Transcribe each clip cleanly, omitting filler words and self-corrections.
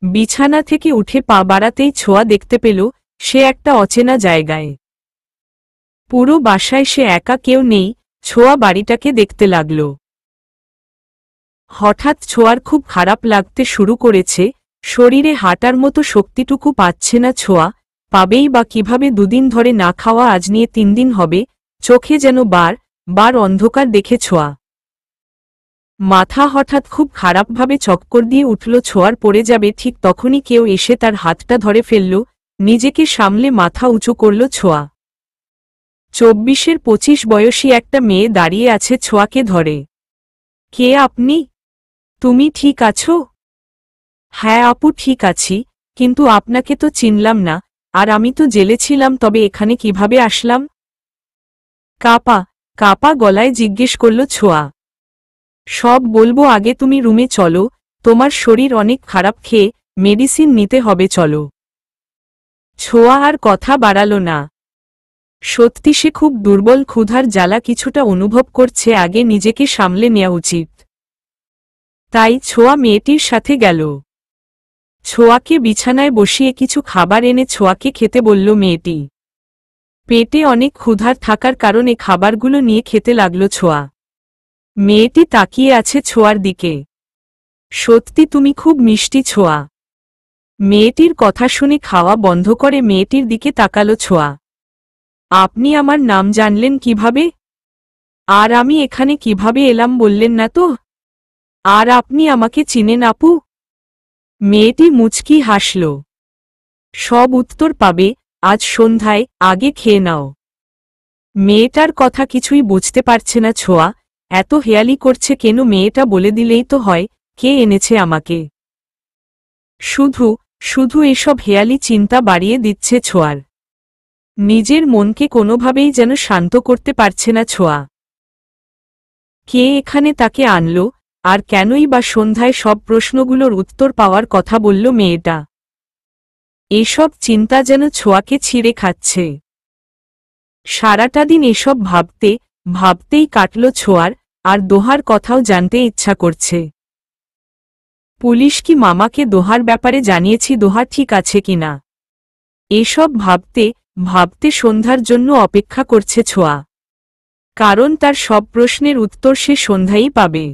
বিছানা থেকে উঠে পা বাড়াতেই ছোঁয়া দেখতে পেল সে একটা অচেনা জায়গায়। পুরো বাসায় সে একা, কেউ নেই। ছোঁয়া বাড়িটাকে দেখতে লাগল। হঠাৎ ছোঁয়ার খুব খারাপ লাগতে শুরু করেছে। শরীরে হাঁটার মতো শক্তিটুকু পাচ্ছে না ছোঁয়া, পাবেই বা কিভাবে? দুদিন ধরে না খাওয়া, আজ নিয়ে 3 দিন হবে। চোখে যেন বার বার অন্ধকার দেখে ছোঁয়া। মাথা হঠাৎ খুব খারাপভাবে চক্কর দিয়ে উঠল। ছোঁয়ার পড়ে যাবে ঠিক তখনই কেউ এসে তার হাতটা ধরে ফেলল। নিজেকে সামলে মাথা উঁচু করল ছোঁয়া। 24-25 বয়সী একটা মেয়ে দাঁড়িয়ে আছে ছোঁয়াকে ধরে। কে আপনি? তুমি ঠিক আছো? হ্যাঁ আপু, ঠিক আছি, কিন্তু আপনাকে তো চিনলাম না। আর আমি তো জেলে ছিলাম, তবে এখানে কিভাবে আসলাম? কাপা কাপা গলায় জিজ্ঞেস করল ছোঁয়া। সব বলবো, আগে তুমি রুমে চলো। তোমার শরীর অনেক খারাপ, খেয়ে মেডিসিন নিতে হবে, চলো। ছোঁয়া আর কথা বাড়াল না। সত্যি সে খুব দুর্বল, ক্ষুধার জ্বালা কিছুটা অনুভব করছে। আগে নিজেকে সামলে নেওয়া উচিত। তাই ছোঁয়া মেয়েটির সাথে গেল। ছোঁয়াকে বিছানায় বসিয়ে কিছু খাবার এনে ছোঁয়াকে খেতে বলল মেয়েটি। পেটে অনেক ক্ষুধার থাকার কারণে খাবারগুলো নিয়ে খেতে লাগল ছোঁয়া। মেয়েটি তাকিয়ে আছে ছোঁয়ার দিকে। সত্যি তুমি খুব মিষ্টি ছোঁয়া। মেয়েটির কথা শুনে খাওয়া বন্ধ করে মেয়েটির দিকে তাকালো ছোঁয়া। আপনি আমার নাম জানলেন কিভাবে? আর আমি এখানে কিভাবে এলাম বললেন না তো? আর আপনি আমাকে চিনেন আপু? মেয়েটি মুচকি হাসল। সব উত্তর পাবে আজ সন্ধ্যায়, আগে খেয়ে নাও। মেয়েটার কথা কিছুই বুঝতে পারছে না ছোঁয়া। এত হেয়ালি করছে কেন? মেয়েটা বলে দিলেই তো হয় কে এনেছে আমাকে। শুধু শুধু এসব হেয়ালি চিন্তা বাড়িয়ে দিচ্ছে ছোঁয়ার। নিজের মনকে কোনোভাবেই যেন শান্ত করতে পারছে না ছোঁয়া। কে এখানে তাকে আনল, আর কেনই বা সন্ধ্যায় সব প্রশ্নগুলোর উত্তর পাওয়ার কথা বলল মেয়েটা? এসব চিন্তা যেন ছোঁয়াকে ছিঁড়ে খাচ্ছে। সারাটা দিন এসব ভাবতে ভাবতেই কাটল ছোঁয়ার। আর দোহার কথাও জানতে ইচ্ছা করছে। পুলিশ কি মামাকে দোহার ব্যাপারে জানিয়েছি? দোহা ঠিক আছে কিনা এসব ভাবতে ভাবতে সন্ধ্যার জন্য অপেক্ষা করছে ছোঁয়া। কারণ তার সব প্রশ্নের উত্তর সে সন্ধ্যায়ই পাবে।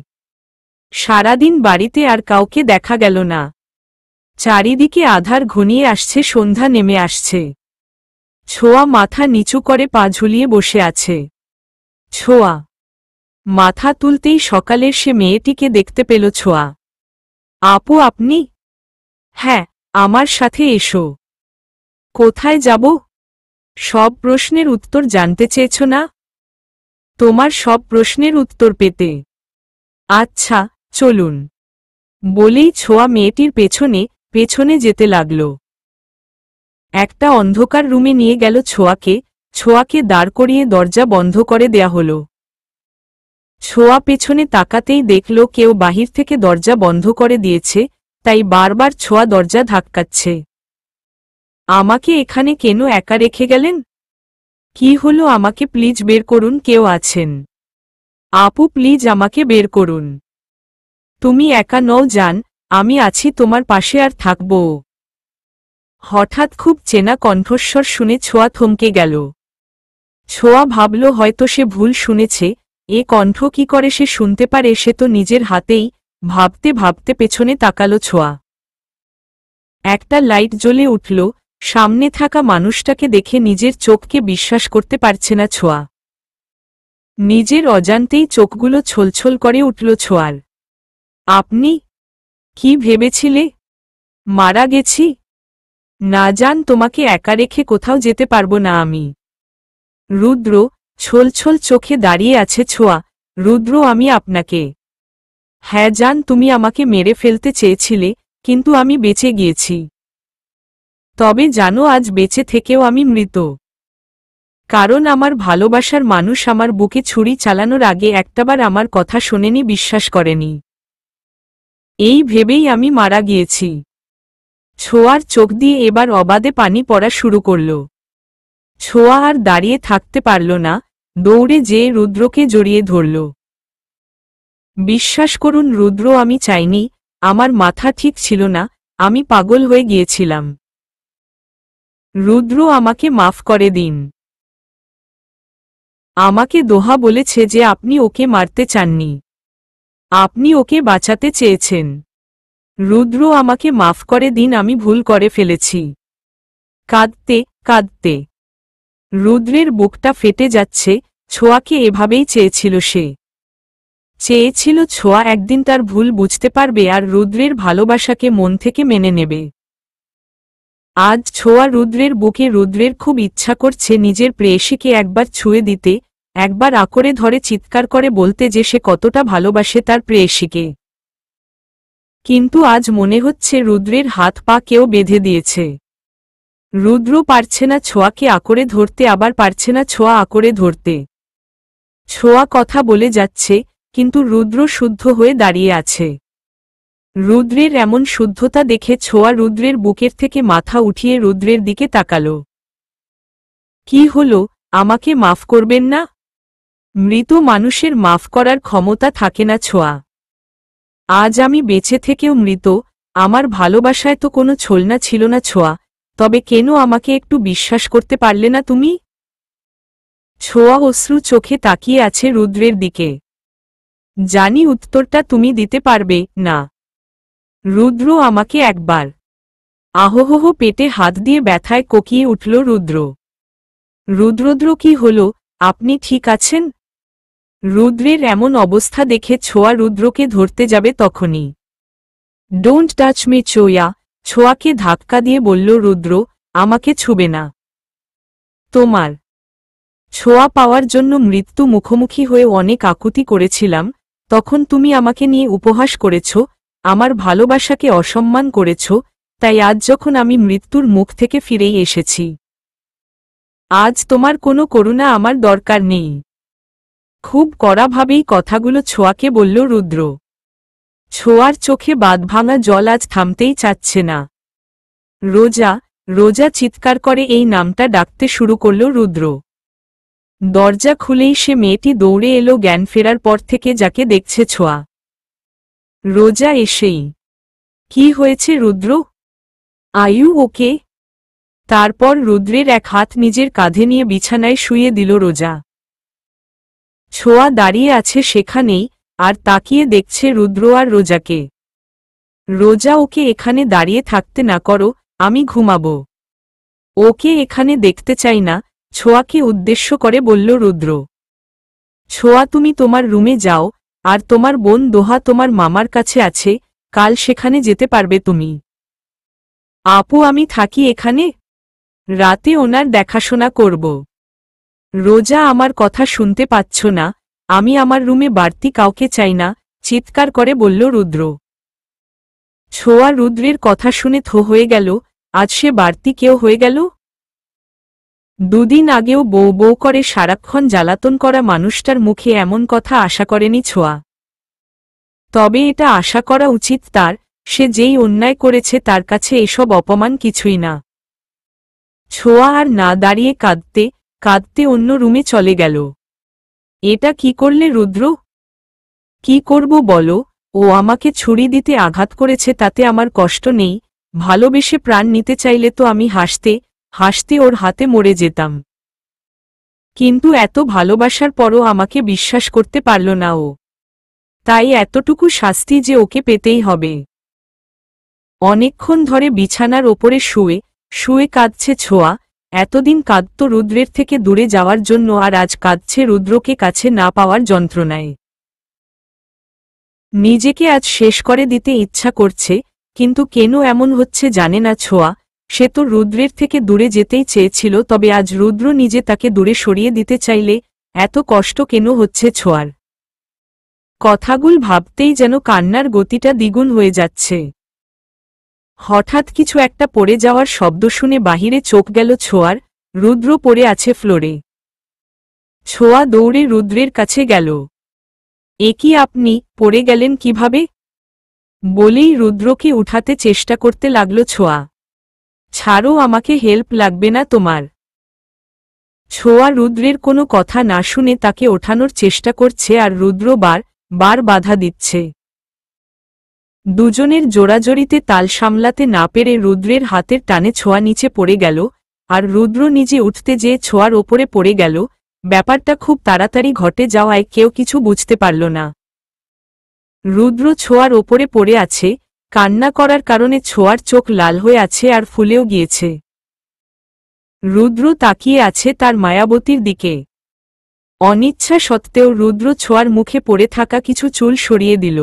সারাদিন বাড়িতে আর কাউকে দেখা গেল না। চারিদিকে আধার ঘনিয়ে আসছে, সন্ধ্যা নেমে আসছে। ছোঁয়া মাথা নিচু করে পা ঝুলিয়ে বসে আছে। ছোঁয়া মাথা তুলতেই সকালের সে মেয়েটিকে দেখতে পেল ছোঁয়া। আপু আপনি? হ্যাঁ, আমার সাথে এসো। কোথায় যাব? সব প্রশ্নের উত্তর জানতে চেয়েছ না? তোমার সব প্রশ্নের উত্তর পেতে। আচ্ছা চলুন। বলেই ছোঁয়া মেয়েটির পেছনে পেছনে যেতে লাগল। একটা অন্ধকার রুমে নিয়ে গেল ছোঁয়াকে দাঁড় করিয়ে দরজা বন্ধ করে দেয়া হল। ছোঁয়া পেছনে তাকাতেই দেখল কেউ বাহির থেকে দরজা বন্ধ করে দিয়েছে, তাই বারবার ছোঁয়া দরজা ধাক্কাচ্ছে। আমাকে এখানে কেন একা রেখে গেলেন? কি হলো? আমাকে প্লিজ বের করুন, কেউ আছেন? আপু প্লিজ আমাকে বের করুন। তুমি একা নও জান, আমি আছি তোমার পাশে আর থাকবো। হঠাৎ খুব চেনা কণ্ঠস্বর শুনে ছোঁয়া থমকে গেল। ছোঁয়া ভাবল হয়তো সে ভুল শুনেছে। এ কণ্ঠ কি করে সে শুনতে পারে? সে তো নিজের হাতেই। ভাবতে ভাবতে পেছনে তাকালো ছোঁয়া। একটা লাইট জ্বলে উঠল। সামনে থাকা মানুষটাকে দেখে নিজের চোখকে বিশ্বাস করতে পারছে না ছোঁয়া। নিজের অজান্তেই চোখগুলো ছলছল করে উঠল ছোঁয়ার। আপনি কি ভেবেছিলে? মারা গেছি? না জান, তোমাকে একা রেখে কোথাও যেতে পারবো না আমি। রুদ্র ছলছল চোখে দাঁড়িয়ে আছে ছোঁয়া। রুদ্র আমি আপনাকে। হ্যাঁ জান, তুমি আমাকে মেরে ফেলতে চেয়েছিলে, কিন্তু আমি বেঁচে গিয়েছি। তবে জানো, আজ বেঁচে থেকেও আমি মৃত। কারণ আমার ভালোবাসার মানুষ আমার বুকে ছুরি চালানোর আগে একটাবার আমার কথা শোনেনি, বিশ্বাস করেনি। এই ভেবেই আমি মারা গিয়েছি। ছোঁয়ার চোখ দিয়ে এবার অবাধে পানি পড়া শুরু করল। ছোঁয়া আর দাঁড়িয়ে থাকতে পারল না, দৌড়ে যেয়ে রুদ্রকে জড়িয়ে ধরল। বিশ্বাস করুন রুদ্র, আমি চাইনি। আমার মাথা ঠিক ছিল না। আমি পাগল হয়ে গিয়েছিলাম। রুদ্র আমাকে মাফ করে দিন। আমাকে দোহা বলেছে যে আপনি ওকে মারতে চাননি, আপনি ওকে বাঁচাতে চেয়েছেন। রুদ্র আমাকে মাফ করে দিন, আমি ভুল করে ফেলেছি। কাঁদতে কাঁদতে রুদ্রের বুকটা ফেটে যাচ্ছে। ছোঁয়াকে এভাবেই চেয়েছিল সে। চেয়েছিল ছোঁয়া একদিন তার ভুল বুঝতে পারবে আর রুদ্রের ভালোবাসাকে মন থেকে মেনে নেবে। আজ ছোঁয়া রুদ্রের বুকে। রুদ্রের খুব ইচ্ছা করছে নিজের প্রেয়সীকে একবার ছুঁয়ে দিতে, একবার আঁকড়ে ধরে চিৎকার করে বলতে যে সে কতটা ভালোবাসে তার প্রেয়সীকে। কিন্তু আজ মনে হচ্ছে রুদ্রের হাত পা কেউ বেঁধে দিয়েছে। রুদ্র পারছে না ছোঁয়াকে আঁকড়ে ধরতে, আবার পারছে না ছোঁয়া আঁকড়ে ধরতে। ছোঁয়া কথা বলে যাচ্ছে, কিন্তু রুদ্র শুদ্ধ হয়ে দাঁড়িয়ে আছে। রুদ্রের এমন শুদ্ধতা দেখে ছোঁয়া রুদ্রের বুকের থেকে মাথা উঠিয়ে রুদ্রের দিকে তাকাল। কি হলো, আমাকে মাফ করবেন না? মৃত মানুষের মাফ করার ক্ষমতা থাকে না ছোঁয়া। আজ আমি বেঁচে থেকেও মৃত, আমার ভালোবাসায় তো কোনো ছলনা ছিল না ছোঁয়া, তবে কেন আমাকে একটু বিশ্বাস করতে পারলে না তুমি? ছোঁয়া অশ্রু চোখে তাকিয়ে আছে রুদ্রের দিকে। জানি উত্তরটা তুমি দিতে পারবে না। রুদ্র আমাকে একবার। আহোহো পেটে হাত দিয়ে ব্যথায় কোকিয়ে উঠল রুদ্র। রুদ্রদ্র কি হল, আপনি ঠিক আছেন? রুদ্রের এমন অবস্থা দেখে ছোঁয়া রুদ্রকে ধরতে যাবে তখনই ডোন্ট টাচ মি ছোঁয়া। ছোঁয়াকে ধাক্কা দিয়ে বলল রুদ্র, আমাকে ছুবে না। তোমার ছোঁয়া পাওয়ার জন্য মৃত্যু মুখোমুখি হয়ে অনেক আকুতি করেছিলাম, তখন তুমি আমাকে নিয়ে উপহাস করেছ, আমার ভালোবাসাকে অসম্মান করেছ, তাই আজ যখন আমি মৃত্যুর মুখ থেকে ফিরেই এসেছি, আজ তোমার কোনো করুণা আমার দরকার নেই। খুব কড়াভাবেই কথাগুলো ছোঁয়াকে বলল রুদ্র। ছোঁয়ার চোখে বাঁধভাঙা জল আজ থামতেই চাচ্ছে না। রোজা, রোজা চিৎকার করে এই নামটা ডাকতে শুরু করল রুদ্র। দরজা খুলেই সে মেয়েটি দৌড়ে এলো জ্ঞান ফেরার পর থেকে যাকে দেখছে ছোঁয়া। রোজা এসেই, কি হয়েছে রুদ্র? আয়ু ওকে? তারপর রুদ্রের এক হাত নিজের কাঁধে নিয়ে বিছানায় শুইয়ে দিল রোজা। ছোঁয়া দাঁড়িয়ে আছে সেখানেই আর তাকিয়ে দেখছে রুদ্র আর রোজাকে। রোজা, ওকে এখানে দাঁড়িয়ে থাকতে না করো, আমি ঘুমাবো। ওকে এখানে দেখতে চাই না, ছোঁয়াকে উদ্দেশ্য করে বলল রুদ্র। ছোঁয়া, তুমি তোমার রুমে যাও, আর তোমার বোন দোহা তোমার মামার কাছে আছে, কাল সেখানে যেতে পারবে তুমি। আপু, আমি থাকি এখানে, রাতে ওনার দেখাশোনা করব। রোজা, আমার কথা শুনতে পাচ্ছ না? আমি আমার রুমে বাড়তি কাউকে চাই না, চিৎকার করে বলল রুদ্র। ছোঁয়া রুদ্রের কথা শুনে থো হয়ে গেল। আজ সে বাড়তি কেউ হয়ে গেল? দুদিন আগেও বউ বউ করে সারাক্ষণ জ্বালাতন করা মানুষটার মুখে এমন কথা আশা করেনি ছোঁয়া। তবে এটা আশা করা উচিত তার, সে যেই অন্যায় করেছে তার কাছে এসব অপমান কিছুই না। ছোঁয়া আর না দাঁড়িয়ে কাঁদতে কাঁদতে অন্য রুমে চলে গেল। এটা কি করলে রুদ্র? কি করব বলো? ও আমাকে ছুরি দিতে আঘাত করেছে, তাতে আমার কষ্ট নেই। ভালোবেসে প্রাণ নিতে চাইলে তো আমি হাসতে হাসতে ওর হাতে মরে যেতাম। কিন্তু এত ভালোবাসার পরও আমাকে বিশ্বাস করতে পারল না ও। তাই এতটুকু শাস্তি যে ওকে পেতেই হবে। অনেকক্ষণ ধরে বিছানার ওপরে শুয়ে শুয়ে কাঁদছে ছোঁয়া। এতদিন কাঁদত রুদ্রের থেকে দূরে যাওয়ার জন্য, আর আজ কাঁদছে রুদ্রকে কাছে না পাওয়ার যন্ত্রণায়। নিজেকে আজ শেষ করে দিতে ইচ্ছা করছে, কিন্তু কেন এমন হচ্ছে জানে না ছোঁয়া। সে তো রুদ্রের থেকে দূরে যেতেই চেয়েছিল, তবে আজ রুদ্র নিজে তাকে দূরে সরিয়ে দিতে চাইলে এত কষ্ট কেন হচ্ছে ছোঁয়ার? কথাগুলো ভাবতেই যেন কান্নার গতিটা দ্বিগুণ হয়ে যাচ্ছে। হঠাৎ কিছু একটা পড়ে যাওয়ার শব্দ শুনে বাহিরে চোখ গেল ছোঁয়ার। রুদ্র পড়ে আছে ফ্লোরে। ছোঁয়া দৌড়ে রুদ্রের কাছে গেল। এ কি, আপনি পড়ে গেলেন কিভাবে? বলেই রুদ্রকে উঠাতে চেষ্টা করতে লাগল ছোঁয়া। ছাড়ো আমাকে, হেল্প লাগবে না তোমার। ছোঁয়া রুদ্রের কোনো কথা না শুনে তাকে ওঠানোর চেষ্টা করছে, আর রুদ্র বার বার বাধা দিচ্ছে। দুজনের জোড়াজড়িতে তাল সামলাতে না পেরে রুদ্রের হাতের টানে ছোঁয়া নিচে পড়ে গেল, আর রুদ্র নিজে উঠতে যেয়ে ছোঁয়ার ওপরে পড়ে গেল। ব্যাপারটা খুব তাড়াতাড়ি ঘটে যাওয়ায় কেউ কিছু বুঝতে পারল না। রুদ্র ছোঁয়ার ওপরে পড়ে আছে, কান্না করার কারণে ছোঁয়ার চোখ লাল হয়ে আছে আর ফুলেও গিয়েছে। রুদ্র তাকিয়ে আছে তার মায়াবতীর দিকে। অনিচ্ছা সত্ত্বেও রুদ্র ছোঁয়ার মুখে পড়ে থাকা কিছু চুল সরিয়ে দিল।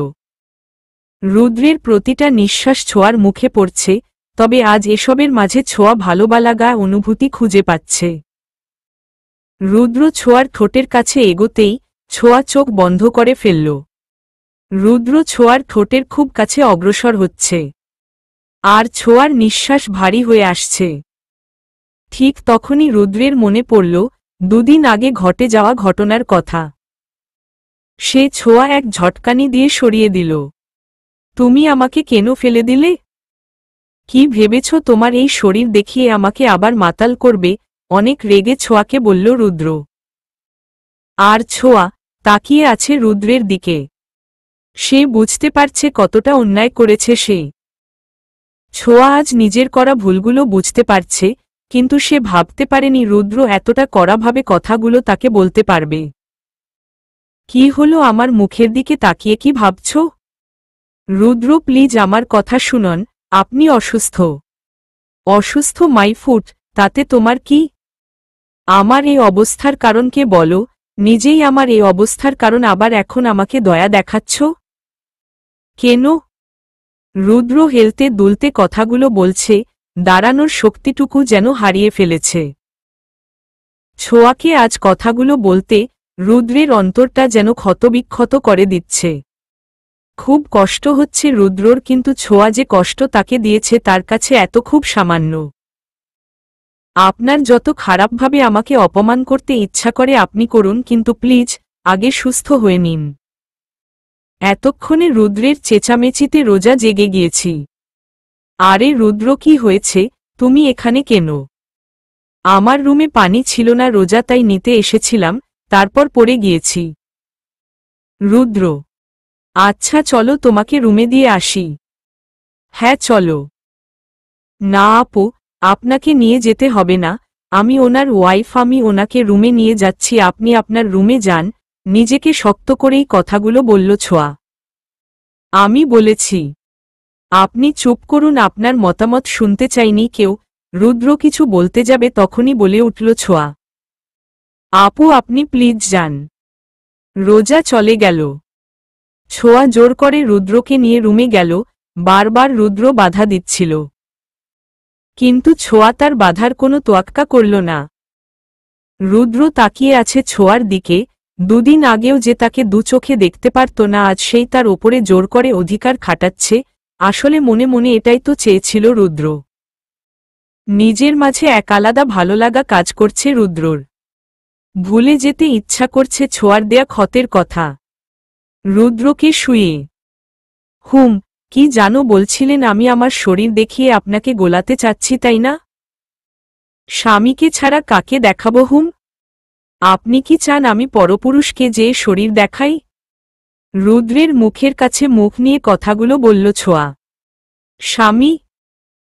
রুদ্রের প্রতিটা নিঃশ্বাস ছোঁয়ার মুখে পড়ছে, তবে আজ এসবের মাঝে ছোঁয়া ভালোবালাগা অনুভূতি খুঁজে পাচ্ছে। রুদ্র ছোঁয়ার ঠোঁটের কাছে এগোতেই ছোঁয়া চোখ বন্ধ করে ফেলল। রুদ্র ছোঁয়ার ঠোঁটের খুব কাছে অগ্রসর হচ্ছে, আর ছোঁয়ার নিঃশ্বাস ভারী হয়ে আসছে। ঠিক তখনই রুদ্রের মনে পড়ল দুদিন আগে ঘটে যাওয়া ঘটনার কথা। সে ছোঁয়া এক ঝটকানি দিয়ে সরিয়ে দিল। তুমি আমাকে কেন ফেলে দিলে? কি ভেবেছ তোমার এই শরীর দেখিয়ে আমাকে আবার মাতাল করবে? অনেক রেগে ছোঁয়াকে বলল রুদ্র। আর ছোঁয়া তাকিয়ে আছে রুদ্রের দিকে। সে বুঝতে পারছে কতটা অন্যায় করেছে সে। ছোঁয়া আজ নিজের করা ভুলগুলো বুঝতে পারছে, কিন্তু সে ভাবতে পারেনি রুদ্র এতটা কড়াভাবে কথাগুলো তাকে বলতে পারবে। কি হলো আমার মুখের দিকে তাকিয়ে কি ভাবছ? রুদ্র প্লিজ আমার কথা শুনুন, আপনি অসুস্থ। অসুস্থ মাই ফুট, তাতে তোমার কি? আমার এই অবস্থার কারণ কে বলো? নিজেই আমার এই অবস্থার কারণ আবার এখন আমাকে দয়া দেখাচ্ছ কেন? রুদ্র হেলতে দুলতে কথাগুলো বলছে, দাঁড়ানোর শক্তিটুকু যেন হারিয়ে ফেলেছে। ছোঁয়াকে আজ কথাগুলো বলতে রুদ্রের অন্তরটা যেন ক্ষতবিক্ষত করে দিচ্ছে। খুব কষ্ট হচ্ছে রুদ্রর, কিন্তু ছোঁয়া যে কষ্ট তাকে দিয়েছে তার কাছে এত খুব সামান্য। আপনার যত খারাপভাবে আমাকে অপমান করতে ইচ্ছা করে আপনি করুন, কিন্তু প্লিজ আগে সুস্থ হয়ে নিন। এতক্ষণে রুদ্রের চেঁচামেচিতে রোজা জেগে গিয়েছি। আরে রুদ্র, কি হয়েছে? তুমি এখানে কেন? আমার রুমে পানি ছিল না রোজা, তাই নিতে এসেছিলাম, তারপর পড়ে গিয়েছি। রুদ্র: আচ্ছা চলো তোমাকে রুমে দিয়ে আসি। হ্যাঁ চলো। না আপু, আপনাকে নিয়ে যেতে হবে না, আমি ওনার ওয়াইফ, আমি ওনাকে রুমে নিয়ে যাচ্ছি, আপনি আপনার রুমে যান। নিজেকে শক্ত করেই কথাগুলো বলল ছোঁয়া। আমি বলেছি আপনি চুপ করুন, আপনার মতামত শুনতে চাইনি কেউ। রুদ্র কিছু বলতে যাবে তখনই বলে উঠল ছোঁয়া, আপু আপনি প্লিজ যান। রোজা চলে গেল। ছোঁয়া জোর করে রুদ্রকে নিয়ে রুমে গেল, বারবার রুদ্র বাধা দিচ্ছিল, কিন্তু ছোঁয়া তার বাধার কোনো তোয়াক্কা করল না। রুদ্র তাকিয়ে আছে ছোঁয়ার দিকে। দুদিন আগেও যে তাকে দু চোখে দেখতে পারত না, আজ সেই তার ওপরে জোর করে অধিকার খাটাচ্ছে। আসলে মনে মনে এটাই তো চেয়েছিল রুদ্র। নিজের মাঝে এক আলাদা ভালোলাগা কাজ করছে রুদ্রর। ভুলে যেতে ইচ্ছা করছে ছোঁয়ার দেয়া ক্ষতের কথা। রুদ্রকে শুয়ে কি জানো বলছিলেন? আমি আমার শরীর দেখিয়ে আপনাকে গোলাতে চাচ্ছি, তাই না? স্বামীকে ছাড়া কাকে দেখাবো? আপনি কি চান আমি পরপুরুষকে যে শরীর দেখাই? রুদ্রের মুখের কাছে মুখ নিয়ে কথাগুলো বলল ছোঁয়া। স্বামী?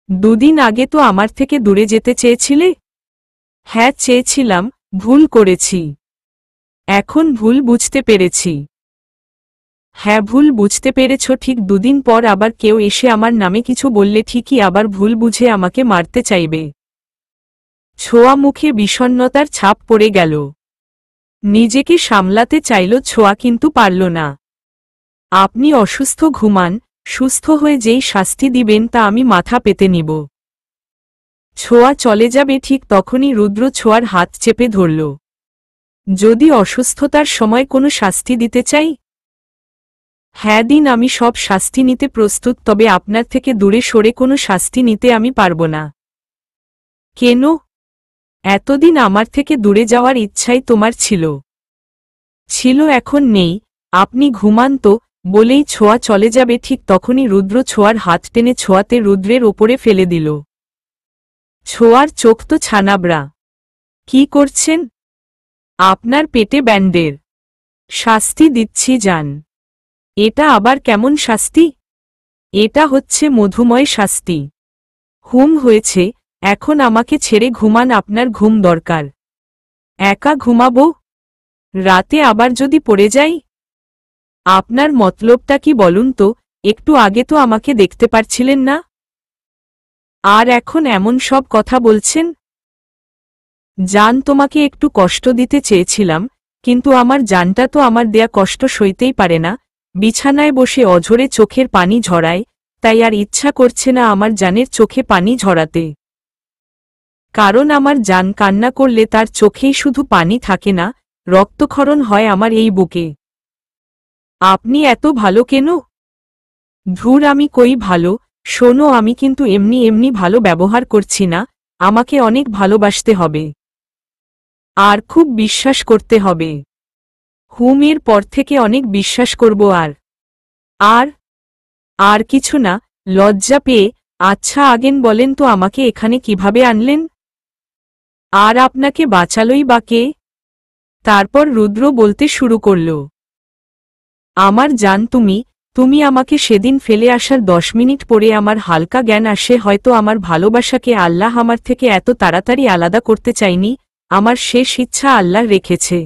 দুদিন আগে তো আমার থেকে দূরে যেতে চেয়েছিলে। হ্যাঁ চেয়েছিলাম, ভুল করেছি। এখন ভুল বুঝতে পেরেছি। হ্যাঁ ভুল বুঝতে পেরেছ ঠিক, দুদিন পর আবার কেউ এসে আমার নামে কিছু বললে ঠিকই আবার ভুল বুঝে আমাকে মারতে চাইবে। ছোঁয়া মুখে বিষণ্ণতার ছাপ পড়ে গেল। নিজেকে সামলাতে চাইল ছোঁয়া, কিন্তু পারল না। আপনি অসুস্থ, ঘুমান, সুস্থ হয়ে যেই শাস্তি দিবেন তা আমি মাথা পেতে নিব। ছোঁয়া চলে যাবে ঠিক তখনই রুদ্র ছোঁয়ার হাত চেপে ধরল। যদি অসুস্থতার সময় কোনো শাস্তি দিতে চাই? হ্যাঁ দিন, আমি সব শাস্তি নিতে প্রস্তুত, তবে আপনার থেকে দূরে সরে কোনো শাস্তি নিতে আমি পারব না। কেন? এতদিন আমার থেকে দূরে যাওয়ার ইচ্ছাই তোমার ছিল, এখন নেই। আপনি ঘুমান তো। বলেই ছোঁয়া চলে যাবে ঠিক তখনই রুদ্র ছোঁয়ার হাত টেনে ছোঁয়াতে রুদ্রের ওপরে ফেলে দিল। ছোঁয়ার চোখ তো ছানাবড়া। কি করছেন? আপনার পেটে ব্যান্ডের শাস্তি দিচ্ছি, যান। এটা আবার কেমন শাস্তি? এটা হচ্ছে মধুময় শাস্তি। ঘুম হয়েছে, এখন আমাকে ছেড়ে ঘুমান, আপনার ঘুম দরকার। একা ঘুমাবো? রাতে আবার যদি পড়ে যাই? আপনার মতলবটা কি বলুন তো, একটু আগে তো আমাকে দেখতে পারছিলেন না, আর এখন এমন সব কথা বলছেন? জান, তোমাকে একটু কষ্ট দিতে চেয়েছিলাম, কিন্তু আমার জানটা তো আমার দেয়া কষ্ট সইতেই পারে না। বিছানায় বসে অঝরে চোখের পানি ঝরায়, তাই আর ইচ্ছা করছে না আমার জানের চোখে পানি ঝরাতে। কারণ আমার জান কান্না করলে তার চোখেই শুধু পানি থাকে না, রক্তক্ষরণ হয় আমার এই বুকে। আপনি এত ভালো কেন? ধুর, আমি কই ভালো। শোনো, আমি কিন্তু এমনি এমনি ভালো ব্যবহার করছি না, আমাকে অনেক ভালোবাসতে হবে, আর খুব বিশ্বাস করতে হবে। হুমের পর থেকে অনেক বিশ্বাস করব। আর আর কিছু না, লজ্জা পেয়ে। আচ্ছা আগেন বলেন তো, আমাকে এখানে কিভাবে আনলেন? আর আপনাকে বাঁচালোই বা কে? তারপর রুদ্র বলতে শুরু করল, আমার জান, তুমি আমাকে সেদিন ফেলে আসার 10 মিনিট পরে আমার হালকা জ্ঞান আসে, হয়তো আমার ভালোবাসাকে আল্লাহ আমার থেকে এত তাড়াতাড়ি আলাদা করতে চাইনি, আমার শেষ ইচ্ছা আল্লাহ রেখেছে।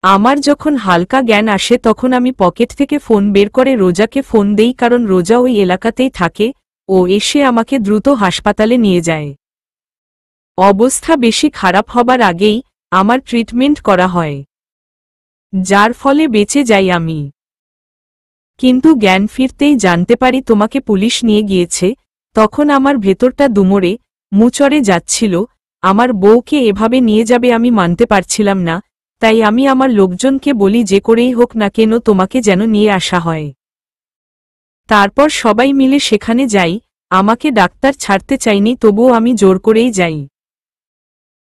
আমার যখন হালকা জ্ঞান আসে তখন আমি পকেট থেকে ফোন বের করে রোজাকে ফোন দেই, কারণ রোজা ওই এলাকাতেই থাকে। ও এসে আমাকে দ্রুত হাসপাতালে নিয়ে যায়। অবস্থা বেশি খারাপ হবার আগেই আমার ট্রিটমেন্ট করা হয়, যার ফলে বেঁচে যাই আমি। কিন্তু জ্ঞান ফিরতেই জানতে পারি তোমাকে পুলিশ নিয়ে গিয়েছে। তখন আমার ভেতরটা দুমড়ে মুচড়ে যাচ্ছিল। আমার বউকে এভাবে নিয়ে যাবে আমি মানতে পারছিলাম না, তাই আমি আমার লোকজনকে বলি যে করেই হোক না কেন তোমাকে যেন নিয়ে আসা হয়। তারপর সবাই মিলে সেখানে যাই। আমাকে ডাক্তার ছাড়তে চাইনি, তবুও আমি জোর করেই যাই।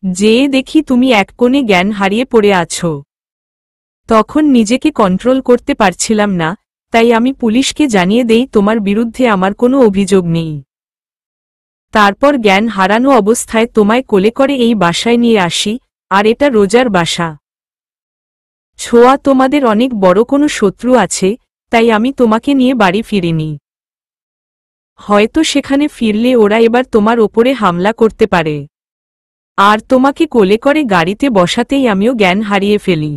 যেয়ে দেখি তুমি এক কোণে জ্ঞান হারিয়ে পড়ে আছো। তখন নিজেকে কন্ট্রোল করতে পারছিলাম না, তাই আমি পুলিশকে জানিয়ে দেই তোমার বিরুদ্ধে আমার কোনো অভিযোগ নেই। তারপর জ্ঞান হারানো অবস্থায় তোমায় কোলে করে এই বাসায় নিয়ে আসি, আর এটা রোজার বাসা। ছোঁয়া, তোমাদের অনেক বড় কোনো শত্রু আছে, তাই আমি তোমাকে নিয়ে বাড়ি ফিরিনি। হয়তো সেখানে ফিরলে ওরা এবার তোমার ওপরে হামলা করতে পারে। আর তোমাকে কোলে করে গাড়িতে বসাতেই আমিও জ্ঞান হারিয়ে ফেলি।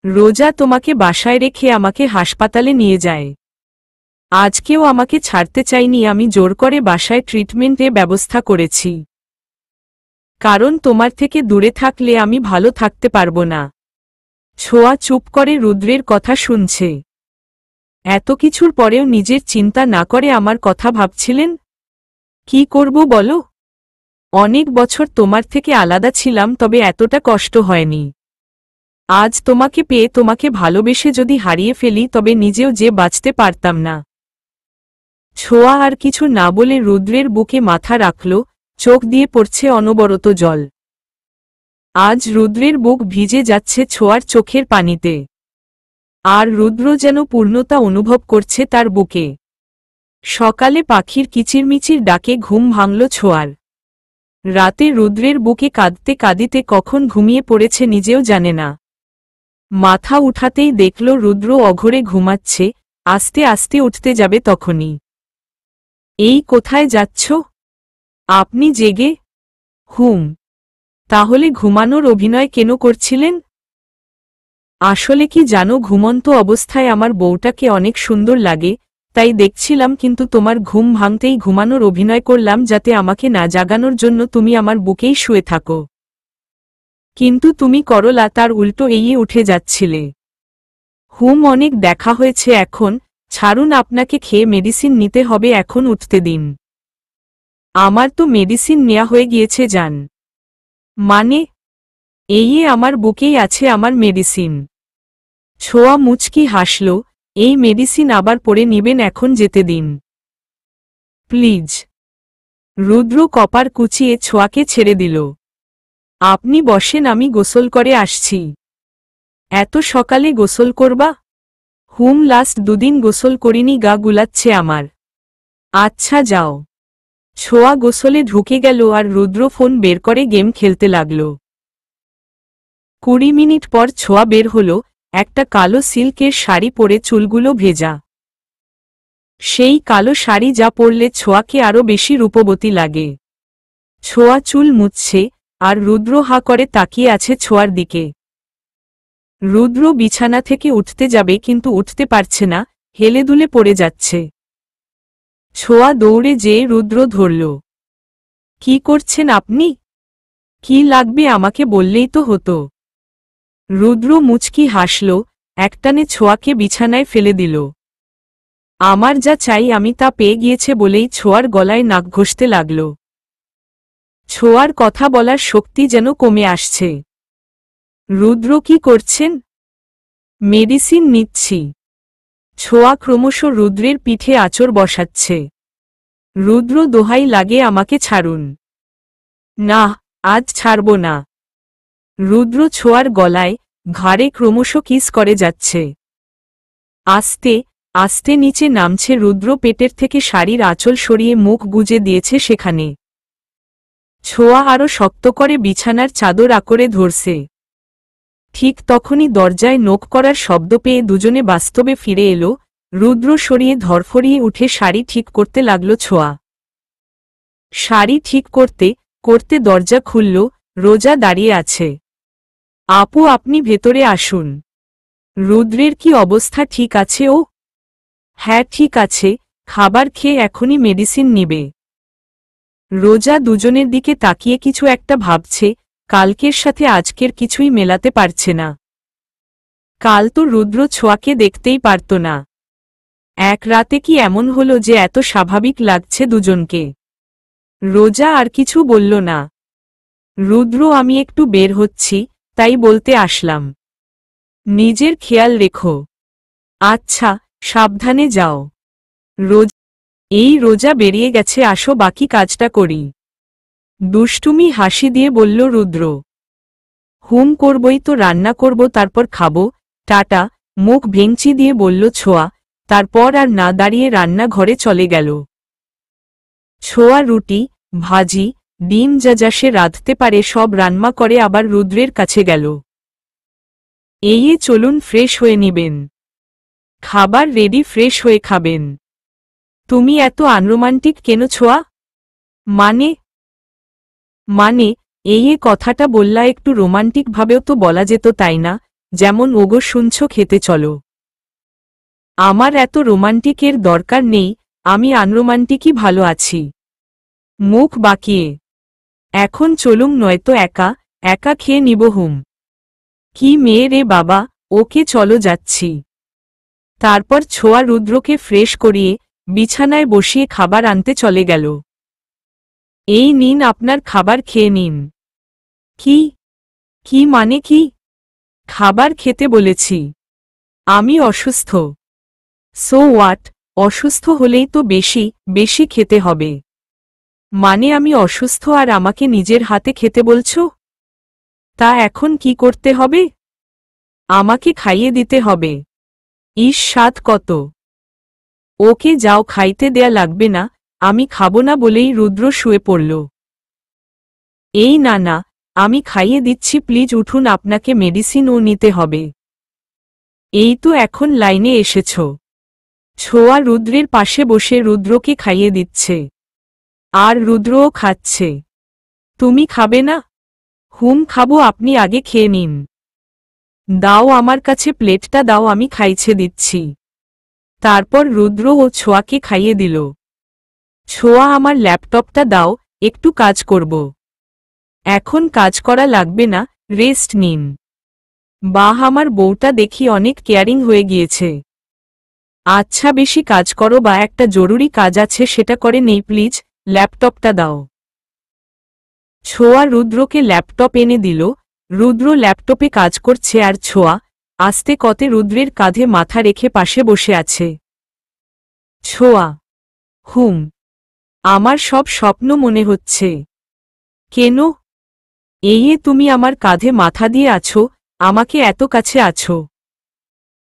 রোজা তোমাকে বাসায় রেখে আমাকে হাসপাতালে নিয়ে যায়। আজকেও আমাকে ছাড়তে চাইনি, আমি জোর করে বাসায় ট্রিটমেন্টের ব্যবস্থা করেছি। কারণ তোমার থেকে দূরে থাকলে আমি ভালো থাকতে পারবো না। ছোঁয়া চুপ করে রুদ্রের কথা শুনছে। এত কিছুর পরেও নিজের চিন্তা না করে আমার কথা ভাবছিলেন? কি করব বলো? অনেক বছর তোমার থেকে আলাদা ছিলাম, তবে এতটা কষ্ট হয়নি। আজ তোমাকে পেয়ে, তোমাকে ভালোবেসে যদি হারিয়ে ফেলি তবে নিজেও যে বাঁচতে পারতাম না। ছোঁয়া আর কিছু না বলে রুদ্রের বুকে মাথা রাখল, চোখ দিয়ে পড়ছে অনবরত জল। আজ রুদ্রের বুক ভিজে যাচ্ছে ছোঁয়ার চোখের পানিতে। আর রুদ্র যেন পূর্ণতা অনুভব করছে তার বুকে। সকালে পাখির কিচিরমিচির ডাকে ঘুম ভাঙল ছোঁয়ার। রাতে রুদ্রের বুকে কাঁদতে কাঁদিতে কখন ঘুমিয়ে পড়েছে নিজেও জানে না। মাথা উঠাতেই দেখল রুদ্র অঘরে ঘুমাচ্ছে, আস্তে আস্তে উঠতে যাবে তখনই। এই কোথায় যাচ্ছ? আপনি জেগে? হুম। তাহলে ঘুমানোর অভিনয় কেন করছিলেন? আসলে কি জানো, ঘুমন্ত অবস্থায় আমার বউটাকে অনেক সুন্দর লাগে, তাই দেখছিলাম, কিন্তু তোমার ঘুম ভাঙতেই ঘুমানোর অভিনয় করলাম যাতে আমাকে না জাগানোর জন্য তুমি আমার বুকেই শুয়ে থাকো। কিন্তু তুমি করলা তার উল্টো এই উঠে যাচ্ছিলে। হুম, অনেক দেখা হয়েছে এখন, ছাড়ুন, আপনাকে খেয়ে মেডিসিন নিতে হবে, এখন উঠতে দিন। আমার তো মেডিসিন নেওয়া হয়ে গিয়েছে জান। মানে? এই আমার বুকেই আছে আমার মেডিসিন। ছোঁয়া মুচকি হাসল, এই মেডিসিন আবার পরে নিবেন, এখন যেতে দিন প্লিজ। রুদ্র কপার কুচিয়ে ছোঁয়াকে ছেড়ে দিল। আপনি বসেন, আমি গোসল করে আসছি। এত সকালে গোসল করবা? হুম, লাস্ট দুদিন গোসল করিনি, গা গুলাচ্ছে আমার। আচ্ছা যাও। ছোঁয়া গোসলে ঢুকে গেল আর রুদ্র ফোন বের করে গেম খেলতে লাগল। 20 মিনিট পর ছোঁয়া বের হল, একটা কালো সিল্কের শাড়ি পরে, চুলগুলো ভেজা। সেই কালো শাড়ি যা পরলে ছোঁয়াকে আরো বেশি রূপবতী লাগে। ছোঁয়া চুল মুছছে, আর রুদ্র হা করে তাকিয়ে আছে ছোঁয়ার দিকে। রুদ্র বিছানা থেকে উঠতে যাবে কিন্তু উঠতে পারছে না, হেলে দুলে পড়ে যাচ্ছে। ছোঁয়া দৌড়ে যেয়ে রুদ্র ধরল। কি করছেন আপনি? কি লাগবে আমাকে বললেই তো হতো। রুদ্র মুচকি হাসল, একটানে ছোঁয়াকে বিছানায় ফেলে দিল। আমার যা চাই আমি তা পেয়ে গিয়েছে বলেই ছোঁয়ার গলায় নাক ঘষতে লাগল। ছোঁয়ার কথা বলার শক্তি যেন কমে আসছে। রুদ্র কি করছেন? মেডিসিন নিচ্ছি। ছোঁয়া ক্রমশ রুদ্রের পিঠে আঁচড় বসাচ্ছে। রুদ্র দোহাই লাগে আমাকে ছাড়ুন। না, আজ ছাড়ব না। রুদ্র ছোঁয়ার গলায়, ঘাড়ে ক্রমশ কিস করে যাচ্ছে। আস্তে আস্তে নিচে নামছে রুদ্র পেটের থেকে শাড়ির আঁচল সরিয়ে মুখ গুজে দিয়েছে সেখানে। ছোঁয়া আরো শক্ত করে বিছানার চাদর আঁকড়ে ধরছে। ঠিক তখনই দরজায় নোক করার শব্দ পেয়ে দুজনে বাস্তবে ফিরে এলো। রুদ্র সরিয়ে ধরফরিয়ে উঠে শাড়ি ঠিক করতে লাগল ছোঁয়া। শাড়ি ঠিক করতে করতে দরজা খুলল, রোজা দাঁড়িয়ে আছে। আপু আপনি ভেতরে আসুন। রুদ্রের কি অবস্থা, ঠিক আছে ও? হ্যাঁ ঠিক আছে, খাবার খেয়ে এখনই মেডিসিন নিবে। রোজা দুজনের দিকে তাকিয়ে কিছু একটা ভাবছে, কালকের সাথে আজকের কিছুই মেলাতে পারছে না। কাল তো রুদ্র ছোঁয়াকে দেখতেই পারত না। এক রাতে কি এমন হলো যে এত স্বাভাবিক লাগছে দুজনকে? রোজা আর কিছু বলল না। রুদ্র আমি একটু বের হচ্ছি, তাই বলতে আসলাম। নিজের খেয়াল রেখো। আচ্ছা, সাবধানে যাও। রোজা বেরিয়ে গেছে, আসো বাকি কাজটা করি। দুষ্টুমি হাসি দিয়ে বলল রুদ্র। হুম করবই তো, রান্না করব তারপর খাবো, টাটা। মুখ ভেঙচি দিয়ে বলল ছোঁয়া, তারপর আর না দাঁড়িয়ে রান্নাঘরে চলে গেল। ছোঁয়া রুটি, ভাজি, ডিম যা সে রাঁধতে পারে সব রান্না করে আবার রুদ্রের কাছে গেল। এই চলুন ফ্রেশ হয়ে নিবেন। খাবার রেডি, ফ্রেশ হয়ে খাবেন। তুমি এত আনরোমান্টিক কেন ছোঁয়া? মানে এই কথাটা বললা একটু রোমান্টিক ভাবেও তো বলা যেত তাই না? যেমন ওগো শুনছ খেতে চলো। আমার এত রোমান্টিকের দরকার নেই, আমি আনরোমান্টিকই ভালো আছি। মুখ বাঁকিয়ে। এখন চলুম নয়তো একা একা খেয়ে নিব। হুম। কি মেয়ে রে বাবা, ওকে চলো যাচ্ছি। তারপর ছোঁয়া রুদ্রকে ফ্রেশ করিয়ে বিছানায় বসিয়ে খাবার আনতে চলে গেল। এই নিন আপনার খাবার, খেয়ে নিন। কি মানে কি? খাবার খেতে বলেছি। আমি অসুস্থ। So what? অসুস্থ হলেই তো বেশি বেশি খেতে হবে। মানে আমি অসুস্থ আর আমাকে নিজের হাতে খেতে বলছো? তা এখন কি করতে হবে? আমাকে খাইয়ে দিতে হবে। ইস স্বাদ কত! ওকে যাও, খাইতে দেয়া লাগবে না, আমি খাবো না বলেই রুদ্র শুয়ে পড়ল। এই না না, আমি খাইয়ে দিচ্ছি, প্লিজ উঠুন, আপনাকে মেডিসিনও নিতে হবে। এই তো এখন লাইনে এসেছ। ছোঁয়া রুদ্রের পাশে বসে রুদ্রকে খাইয়ে দিচ্ছে। আর রুদ্রও খাচ্ছে। তুমি খাবে না? হুম খাবো, আপনি আগে খেয়ে নিন। দাও আমার কাছে প্লেটটা দাও, আমি খাইছে দিচ্ছি। তারপর রুদ্র ও ছোঁয়াকে খাইয়ে দিল। ছোঁয়া আমার ল্যাপটপটা দাও, একটু কাজ করব। এখন কাজ করা লাগবে না, রেস্ট নিন। বাহ, আমার বউটা দেখি অনেক কেয়ারিং হয়ে গিয়েছে। আচ্ছা বেশি কাজ করো, বা একটা জরুরি কাজ আছে সেটা করে নেই, প্লিজ ল্যাপটপটা দাও। ছোঁয়া রুদ্রকে ল্যাপটপ এনে দিল। রুদ্র ল্যাপটপে কাজ করছে আর ছোঁয়া আস্তে কতে রুদ্রের কাঁধে মাথা রেখে পাশে বসে আছে। ছোঁয়া। হুম। আমার সব স্বপ্ন মনে হচ্ছে। কেন? এই তুমি আমার কাঁধে মাথা দিয়ে আছো, আমাকে এত কাছে আছো।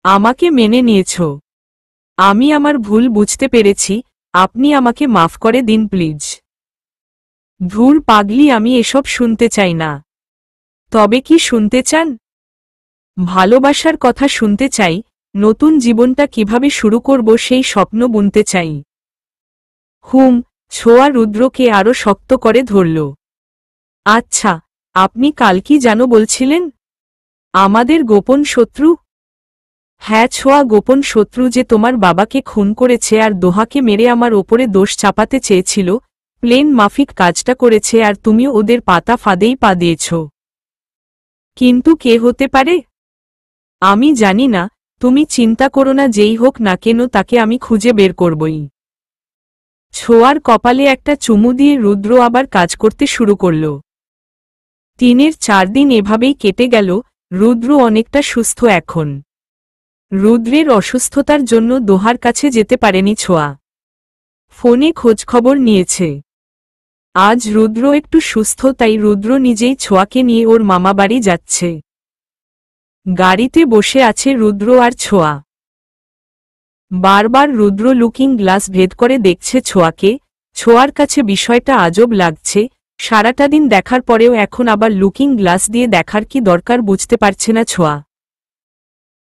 আমাকে মেনে নিয়েছ। আমি আমার ভুল বুঝতে পেরেছি, আপনি আমাকে মাফ করে দিন প্লিজ। ধুর পাগলি, আমি এসব শুনতে চাই না। তবে কি শুনতে চান? ভালোবাসার কথা শুনতে চাই, নতুন জীবনটা কিভাবে শুরু করব সেই স্বপ্ন বুনতে চাই। ছোঁয়া রুদ্রকে আরো শক্ত করে ধরল। আচ্ছা, আপনি কাল কি যেন বলছিলেন? আমাদের গোপন শত্রু? হ্যাঁ ছোঁয়া, গোপন শত্রু যে তোমার বাবাকে খুন করেছে আর দোহাকে মেরে আমার ওপরে দোষ চাপাতে চেয়েছিল, প্লেন মাফিক কাজটা করেছে আর তুমিও ওদের পাতা ফাঁদেই পা দিয়েছ। কিন্তু কে হতে পারে? আমি জানি না, তুমি চিন্তা করো না, যেই হোক না কেন তাকে আমি খুঁজে বের করবই। ছোঁয়ার কপালে একটা চুমু দিয়ে রুদ্র আবার কাজ করতে শুরু করল। 3-4 দিন এভাবেই কেটে গেল। রুদ্র অনেকটা সুস্থ এখন। রুদ্রের অসুস্থতার জন্য দোহার কাছে যেতে পারেনি ছোঁয়া। ফোনে খোঁজখবর নিয়েছে। আজ রুদ্র একটু সুস্থ, তাই রুদ্র নিজেই ছোঁয়াকে নিয়ে ওর মামাবাড়ি যাচ্ছে। গাড়িতে বসে আছে রুদ্র আর ছোঁয়া। বারবার রুদ্র লুকিং গ্লাস ভেদ করে দেখছে ছোঁয়াকে। ছোঁয়ার কাছে বিষয়টা আজব লাগছে। সারাটা দিন দেখার পরেও এখন আবার লুকিং গ্লাস দিয়ে দেখার কি দরকার বুঝতে পারছে না ছোঁয়া।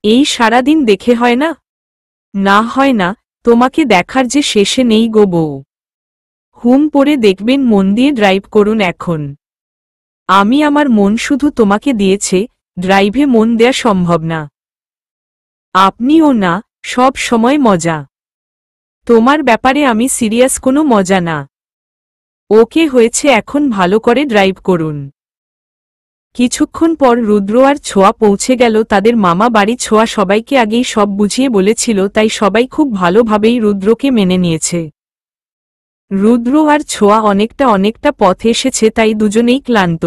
এই সারাদিন দেখে হয় না? না হয় না, তোমাকে দেখার যে শেষে নেই গো বউ। পরে দেখবেন, মন দিয়ে ড্রাইভ করুন এখন। আমি আমার মন শুধু তোমাকে দিয়েছে, ড্রাইভে মন দেয়া সম্ভব না। আপনিও না, সব সময় মজা। তোমার ব্যাপারে আমি সিরিয়াস, কোনো মজা না। ওকে হয়েছে, এখন ভালো করে ড্রাইভ করুন। কিছুক্ষণ পর রুদ্র আর ছোঁয়া পৌঁছে গেল তাদের মামা বাড়ি। ছোঁয়া সবাইকে আগেই সব বুঝিয়ে বলেছিল, তাই সবাই খুব ভালোভাবেই রুদ্রকে মেনে নিয়েছে। রুদ্র আর ছোঁয়া অনেকটা পথ এসেছে, তাই দুজনেই ক্লান্ত।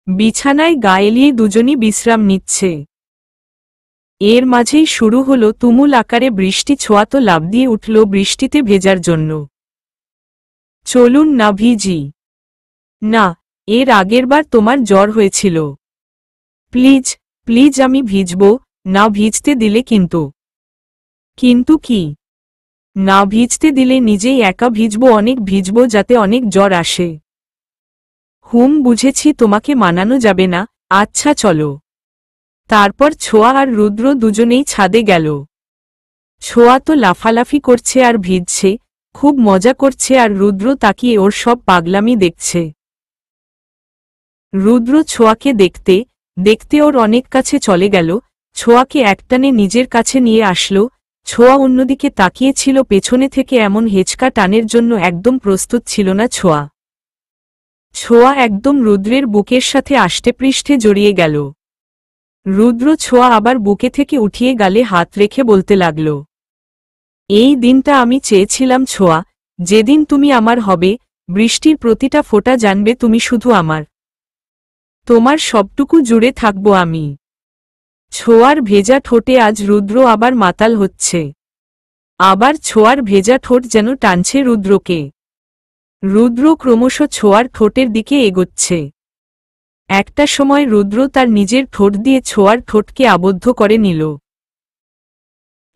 বিছানায় গা এলিয়ে দুজনই বিশ্রাম নিচ্ছে। এর মাঝেই শুরু হলো তুমুল আকারে বৃষ্টি। ছোঁয়া তো লাফ দিয়ে উঠল বৃষ্টিতে ভেজার জন্য। চলুন না ভিজি। না, এর আগেরবার তোমার জ্বর হয়েছিল। প্লিজ প্লিজ, আমি ভিজব না, ভিজতে দিলে কিন্তু। কিন্তু কি? না ভিজতে দিলে নিজেই একা ভিজব, অনেক ভিজব, যাতে অনেক জ্বর আসে। বুঝেছি, তোমাকে মানানো যাবে না। আচ্ছা চলো। তারপর ছোঁয়া আর রুদ্র দুজনেই ছাদে গেল। ছোঁয়া তো লাফালাফি করছে আর ভিজছে, খুব মজা করছে, আর রুদ্র তাকিয়ে ওর সব পাগলামি দেখছে। রুদ্র ছোঁয়াকে দেখতে দেখতে ওর অনেক কাছে চলে গেল। ছোঁয়াকে একটানে নিজের কাছে নিয়ে আসলো। ছোঁয়া অন্যদিকে তাকিয়েছিল। পেছনে থেকে এমন হেঁচকা টানের জন্য একদম প্রস্তুত ছিল না ছোঁয়া। ছোঁয়া একদম রুদ্রের বুকের সাথে আষ্টেপৃষ্ঠে জড়িয়ে গেল। রুদ্র ছোঁয়া আবার বুকে থেকে উঠিয়ে গালে হাত রেখে বলতে লাগল, এই দিনটা আমি চেয়েছিলাম ছোঁয়া, যেদিন তুমি আমার হবে। বৃষ্টির প্রতিটা ফোঁটা জানবে তুমি শুধু আমার। তোমার সবটুকু জুড়ে থাকব আমি। ছোঁয়ার ভেজা ঠোঁটে আজ রুদ্র আবার মাতাল হচ্ছে। আবার ছোঁয়ার ভেজা ঠোঁট যেন টানছে রুদ্রকে। রুদ্র ক্রমশ ছোঁয়ার ঠোঁটের দিকে এগোচ্ছে। একটা সময় রুদ্র তার নিজের ঠোঁট দিয়ে ছোঁয়ার ঠোঁটকে আবদ্ধ করে নিল।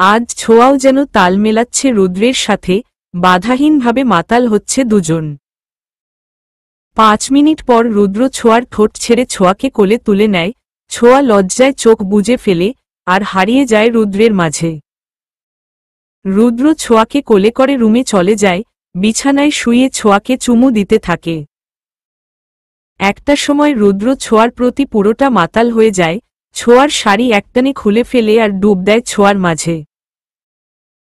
আজ ছোঁয়াও যেন তাল মেলাচ্ছে রুদ্রের সাথে, বাধাহীনভাবে মাতাল হচ্ছে দুজন। 5 মিনিট পর রুদ্র ছোঁয়ার ঠোঁট ছেড়ে ছোঁয়াকে কোলে তুলে নেয়। ছোঁয়া লজ্জায় চোখ বুজে ফেলে আর হারিয়ে যায় রুদ্রের মাঝে। রুদ্র ছোঁয়াকে কোলে করে রুমে চলে যায়। বিছানায় শুয়ে ছোঁয়াকে চুমু দিতে থাকে। একটা সময় রুদ্র ছোঁয়ার প্রতি পুরোটা মাতাল হয়ে যায়। ছোঁয়ার শাড়ি একটানে খুলে ফেলে আর ডুব দেয় ছোঁয়ার মাঝে।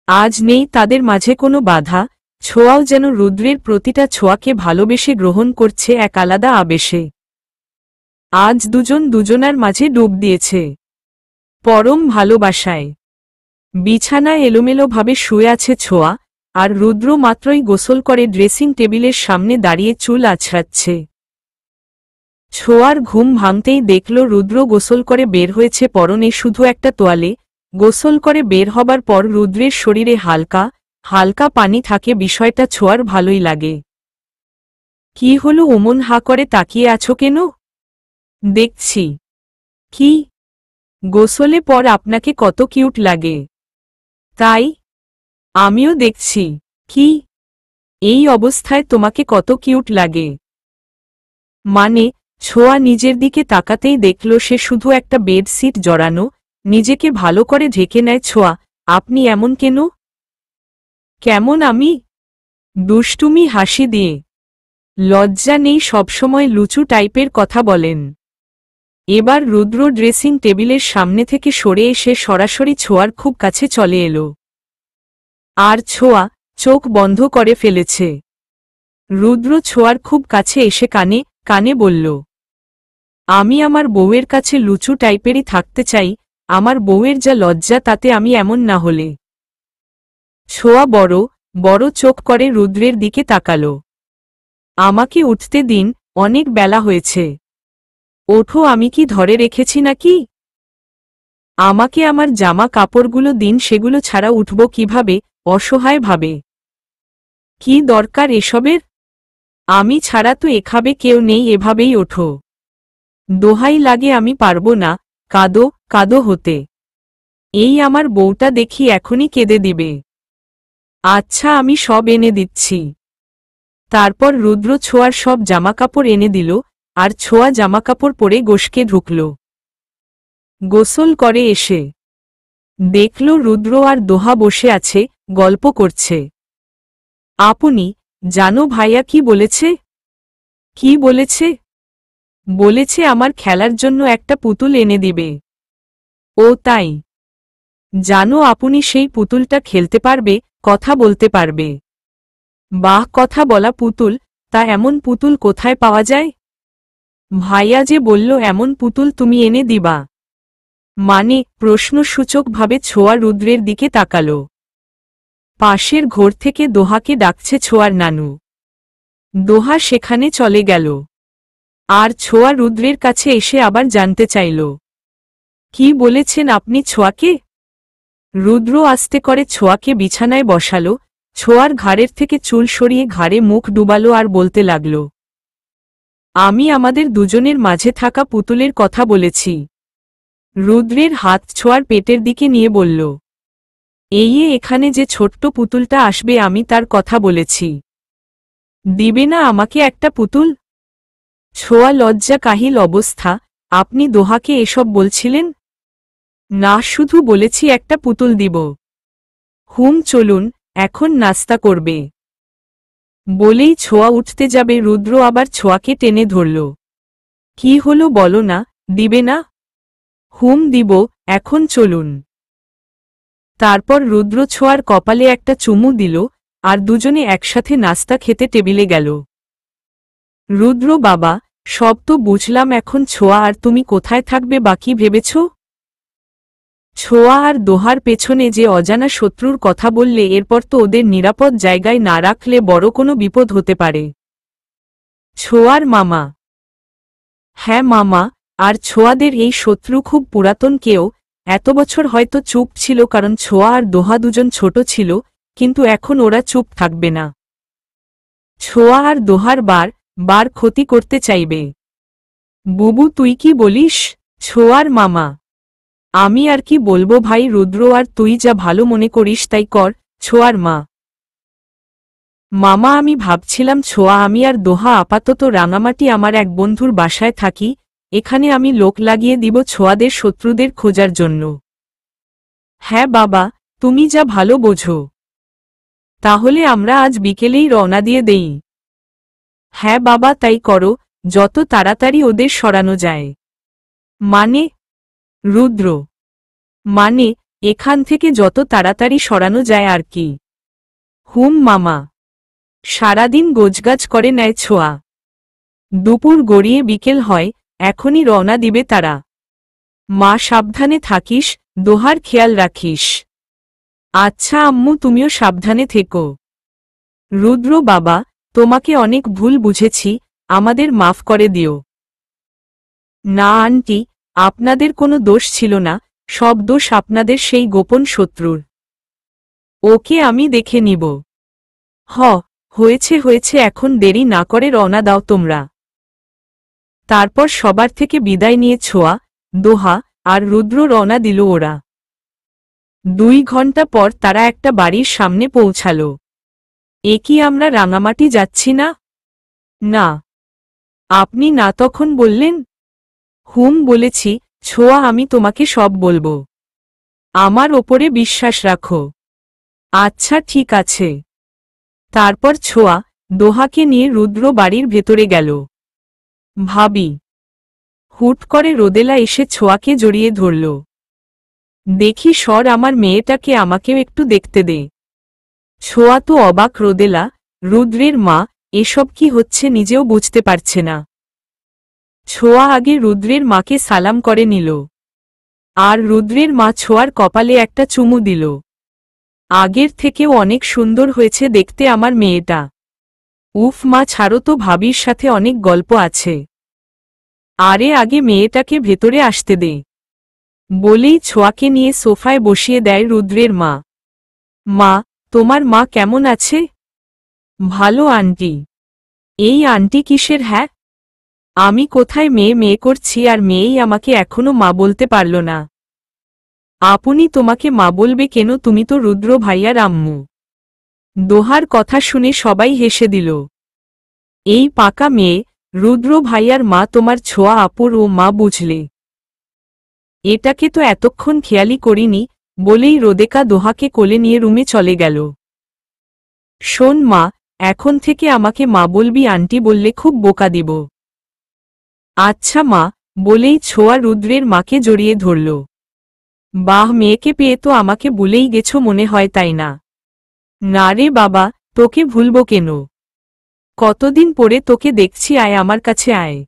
আজ নেই তাদের মাঝে কোনো বাধা। ছোঁয়াও যেন রুদ্রের প্রতিটা ছোঁয়াকে ভালোবেসে গ্রহণ করছে এক আলাদা আবেশে। আজ দুজন দুজনার মাঝে ডুব দিয়েছে পরম ভালোবাসায়। বিছানায় এলোমেলোভাবে শুয়ে আছে ছোঁয়া, আর রুদ্র মাত্রই গোসল করে ড্রেসিং টেবিলের সামনে দাঁড়িয়ে চুল আছড়াচ্ছে। ছোঁয়ার ঘুম ভাঙতেই দেখল রুদ্র গোসল করে বের হয়েছে, পরনে শুধু একটা তোয়ালে। গোসল করে বের হবার পর রুদ্রের শরীরে হালকা হালকা পানি থাকে, বিষয়টা ছোঁয়ার ভালোই লাগে। কি হলো, ওমন হা করে তাকিয়ে আছো কেন? দেখছি। কি? গোসলে পর আপনাকে কত কিউট লাগে। তাই? আমিও দেখছি। কি? এই অবস্থায় তোমাকে কত কিউট লাগে। মানে? ছোঁয়া নিজের দিকে তাকাতেই দেখল সে শুধু একটা বেডশিট জড়ানো, নিজেকে ভালো করে ঢেকে নেয় ছোঁয়া। আপনি এমন কেন? কেমন আমি? দুষ্টুমি হাসি দিয়ে। লজ্জা নেই, সবসময় লুচু টাইপের কথা বলেন। এবার রুদ্র ড্রেসিং টেবিলের সামনে থেকে সরে এসে সরাসরি ছোঁয়ার খুব কাছে চলে এলো। আর ছোঁয়া চোখ বন্ধ করে ফেলেছে। রুদ্র ছোঁয়ার খুব কাছে এসে কানে কানে বলল, আমি আমার বউয়ের কাছে লুচু টাইপেরই থাকতে চাই। আমার বউয়ের যা লজ্জা তাতে আমি এমন না হলে। ছোঁয়া বড় বড় চোখ করে রুদ্রের দিকে তাকালো। আমাকে উঠতে দিন, অনেক বেলা হয়েছে। ওঠো, আমি কি ধরে রেখেছি নাকি? আমাকে আমার জামা কাপড়গুলো দিন, সেগুলো ছাড়া উঠব কিভাবে? অসহায় ভাবে। কি দরকার এসবের? আমি ছাড়া তো এখাবে কেউ নেই, এভাবেই ওঠো। দোহাই লাগে, আমি পারবো না। কাঁদো কাঁদো হতে। এই আমার বউটা দেখি এখনই কেঁদে দিবে। আচ্ছা, আমি সব এনে দিচ্ছি। তারপর রুদ্র ছোঁয়ার সব জামাকাপড় এনে দিল, আর ছোঁয়া জামাকাপড় পরে গোশকে ঢুকল। গোসল করে এসে দেখল রুদ্র আর দোহা বসে আছে, গল্প করছে। আপনি জানো ভাইয়া কি বলেছে? কি বলেছে? বলেছে আমার খেলার জন্য একটা পুতুল এনে দিবে। ও তাই? জানো আপনি সেই পুতুলটা খেলতে পারবে, কথা বলতে পারবে। বাহ, কথা বলা পুতুল? তা এমন পুতুল কোথায় পাওয়া যায়? ভাইয়া যে বলল এমন পুতুল তুমি এনে দিবা। মানে? প্রশ্নসূচকভাবে ছোঁয়া রুদ্রের দিকে তাকাল। পাশের ঘর থেকে দোহাকে ডাকছে ছোঁয়ার নানু। দোহা সেখানে চলে গেল। আর ছোঁয়া রুদ্রের কাছে এসে আবার জানতে চাইল, কি বলেছেন আপনি ছোঁয়াকে? রুদ্র আস্তে করে ছোঁয়াকে বিছানায় বসালো, ছোঁয়ার ঘাড়ের থেকে চুল সরিয়ে ঘাড়ে মুখ ডুবালো আর বলতে লাগল, আমি আমাদের দুজনের মাঝে থাকা পুতুলের কথা বলেছি। রুদ্রের হাত ছোঁয়ার পেটের দিকে নিয়ে বলল, এই এখানে যে ছোট্ট পুতুলটা আসবে আমি তার কথা বলেছি। দিবে না আমাকে একটা পুতুল? ছোঁয়া লজ্জা কাহিল অবস্থা। আপনি দোহাকে এসব বলছিলেন? না, শুধু বলেছি একটা পুতুল দিব। চলুন, এখন নাস্তা করবে। বলেই ছোঁয়া উঠতে যাবে, রুদ্র আবার ছোঁয়াকে টেনে ধরল। কি হলো বলো না, দিবে না? দিব, এখন চলুন। তারপর রুদ্র ছোঁয়ার কপালে একটা চুমু দিল, আর দুজনে একসাথে নাস্তা খেতে টেবিলে গেল। রুদ্র বাবা, সব তো বুঝলাম, এখন ছোঁয়া আর তুমি কোথায় থাকবে বাকি ভেবেছ? ছোঁয়া আর দোহার পেছনে যে অজানা শত্রুর কথা বললে, এরপর তো ওদের নিরাপদ জায়গায় না রাখলে বড় কোনো বিপদ হতে পারে। ছোঁয়ার মামা? হ্যাঁ মামা। আর ছোঁয়াদের এই শত্রু খুব পুরাতন কেউ। এত বছর হয়তো চুপ ছিল কারণ ছোঁয়া আর দোহা দুজন ছোট ছিল, কিন্তু এখন ওরা চুপ থাকবে না। ছোঁয়া আর দোহার বার ক্ষতি করতে চাইবে। বুবু তুই কি বলিস? ছোঁয়ার মামা? আমি আর কি বলবো ভাই, রুদ্র আর তুই যা ভালো মনে করিস তাই কর। ছোঁয়ার মা? মামা আমি ভাবছিলাম ছোঁয়া, আমি আর দোহা আপাতত রাঙামাটি আমার এক বন্ধুর বাসায় থাকি, এখানে আমি লোক লাগিয়ে দিব ছোঁয়াদের শত্রুদের খোঁজার জন্য। হ্যাঁ বাবা, তুমি যা ভালো বোঝো। তাহলে আমরা আজ বিকেলেই রওনা দিয়ে দেই। হ্যাঁ বাবা, তাই করো, যত তাড়াতাড়ি ওদের সরানো যায়। মানে? রুদ্র? মানে এখান থেকে যত তাড়াতাড়ি সরানো যায় আর কি। মামা। সারাদিন গোজগাজ করে নেয় ছোঁয়া। দুপুর গড়িয়ে বিকেল হয়, এখনই রওনা দিবে তারা। মা সাবধানে থাকিস, দোহার খেয়াল রাখিস। আচ্ছা আম্মু, তুমিও সাবধানে থেকো। রুদ্র বাবা, তোমাকে অনেক ভুল বুঝেছি, আমাদের মাফ করে দিও। না আন্টি, আপনাদের কোনো দোষ ছিল না, সব দোষ আপনাদের সেই গোপন শত্রুর। ওকে আমি দেখে নিব। হয়েছে হয়েছে, এখন দেরি না করে রওনা দাও তোমরা। তারপর সবার থেকে বিদায় নিয়ে ছোঁয়া, দোহা আর রুদ্র রওনা দিল ওরা। 2 ঘন্টা পর তারা একটা বাড়ির সামনে পৌঁছাল। এ কি আমরা রাঙামাটি যাচ্ছি না? না। আপনি না তখন বললেন? বলেছি ছোঁয়া, আমি তোমাকে সব বলবো। আমার ওপরে বিশ্বাস রাখো। আচ্ছা ঠিক আছে। তারপর ছোঁয়া দোহাকে নিয়ে রুদ্র বাড়ির ভেতরে গেল। ভাবি। হুট করে রোদেলা এসে ছোঁয়াকে জড়িয়ে ধরল। দেখি সর, আমার মেয়েটাকে আমাকেও একটু দেখতে দে। ছোঁয়া তো অবাক। রোদেলা, রুদ্রের মা, এসব কি হচ্ছে নিজেও বুঝতে পারছে না। ছোঁয়া আগে রুদ্রের মাকে সালাম করে নিল, আর রুদ্রের মা ছোঁয়ার কপালে একটা চুমু দিল। আগের থেকেও অনেক সুন্দর হয়েছে দেখতে আমার মেয়েটা। উফ মা, ছাড়ো তো, ভাবির সাথে অনেক গল্প আছে। আরে আগে মেয়েটাকে ভেতরে আসতে দে, বলেই ছোঁয়াকে নিয়ে সোফায় বসিয়ে দেয় রুদ্রের মা। মা, তোমার মা কেমন আছে? ভালো আন্টি। এই আন্টি কিসের? হ্যাঁ, আমি কোথায় মেয়ে মেয়ে করছি আর মেয়েই আমাকে এখনো মা বলতে পারল না। আপনি তোমাকে মা বলবে কেন? তুমি তো রুদ্র ভাইয়ার আম্মু। দোহার কথা শুনে সবাই হেসে দিল। এই পাকা মেয়ে, রুদ্র ভাইয়ার মা তোমার ছোঁয়া আপুর ও মা, বুঝলে? এটাকে তো এতক্ষণ খেয়ালই করিনি, বলেই রোদেকা দোহাকে কোলে নিয়ে রুমে চলে গেল। শোন মা, এখন থেকে আমাকে মা বলবি, আন্টি বললে খুব বোকা দিব। আচ্ছা মা, বলেই ছোঁয়া রুদ্রের মাকে জড়িয়ে ধরল। বাহ, মেয়েকে পেয়ে তো আমাকে ভুলেই গেছো মনে হয়, তাই না? না রে বাবা, তোকে ভুলব কেন? কতদিন পরে তোকে দেখছি, আয় আমার কাছে আয়।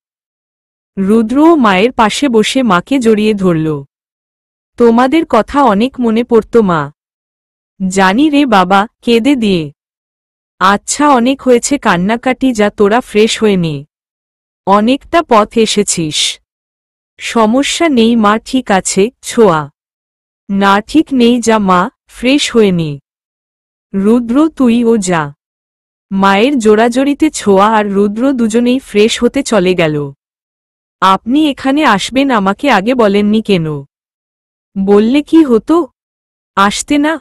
রুদ্রও মায়ের পাশে বসে মাকে জড়িয়ে ধরল। তোমাদের কথা অনেক মনে পড়তো মা। জানি রে বাবা, কেঁদে দিয়ে। আচ্ছা অনেক হয়েছে কান্নাকাটি, যা তোরা ফ্রেশ হয়ে নে। অনেকটা পথ এসেছিস। সমস্যা নেই মা, ঠিক আছে। ছোঁয়া, না ঠিক নেই, যা মা, ফ্রেশ হয়ে নে। রুদ্র তুইও যা। মায়ের জোড়াজড়িতে ছোঁয়া আর রুদ্র দুজনেই ফ্রেশ হতে চলে গেল। আপনি এখানে আসবেন, আমাকে আগে বলেননি কেন? বললে কি হতো? আসতে না?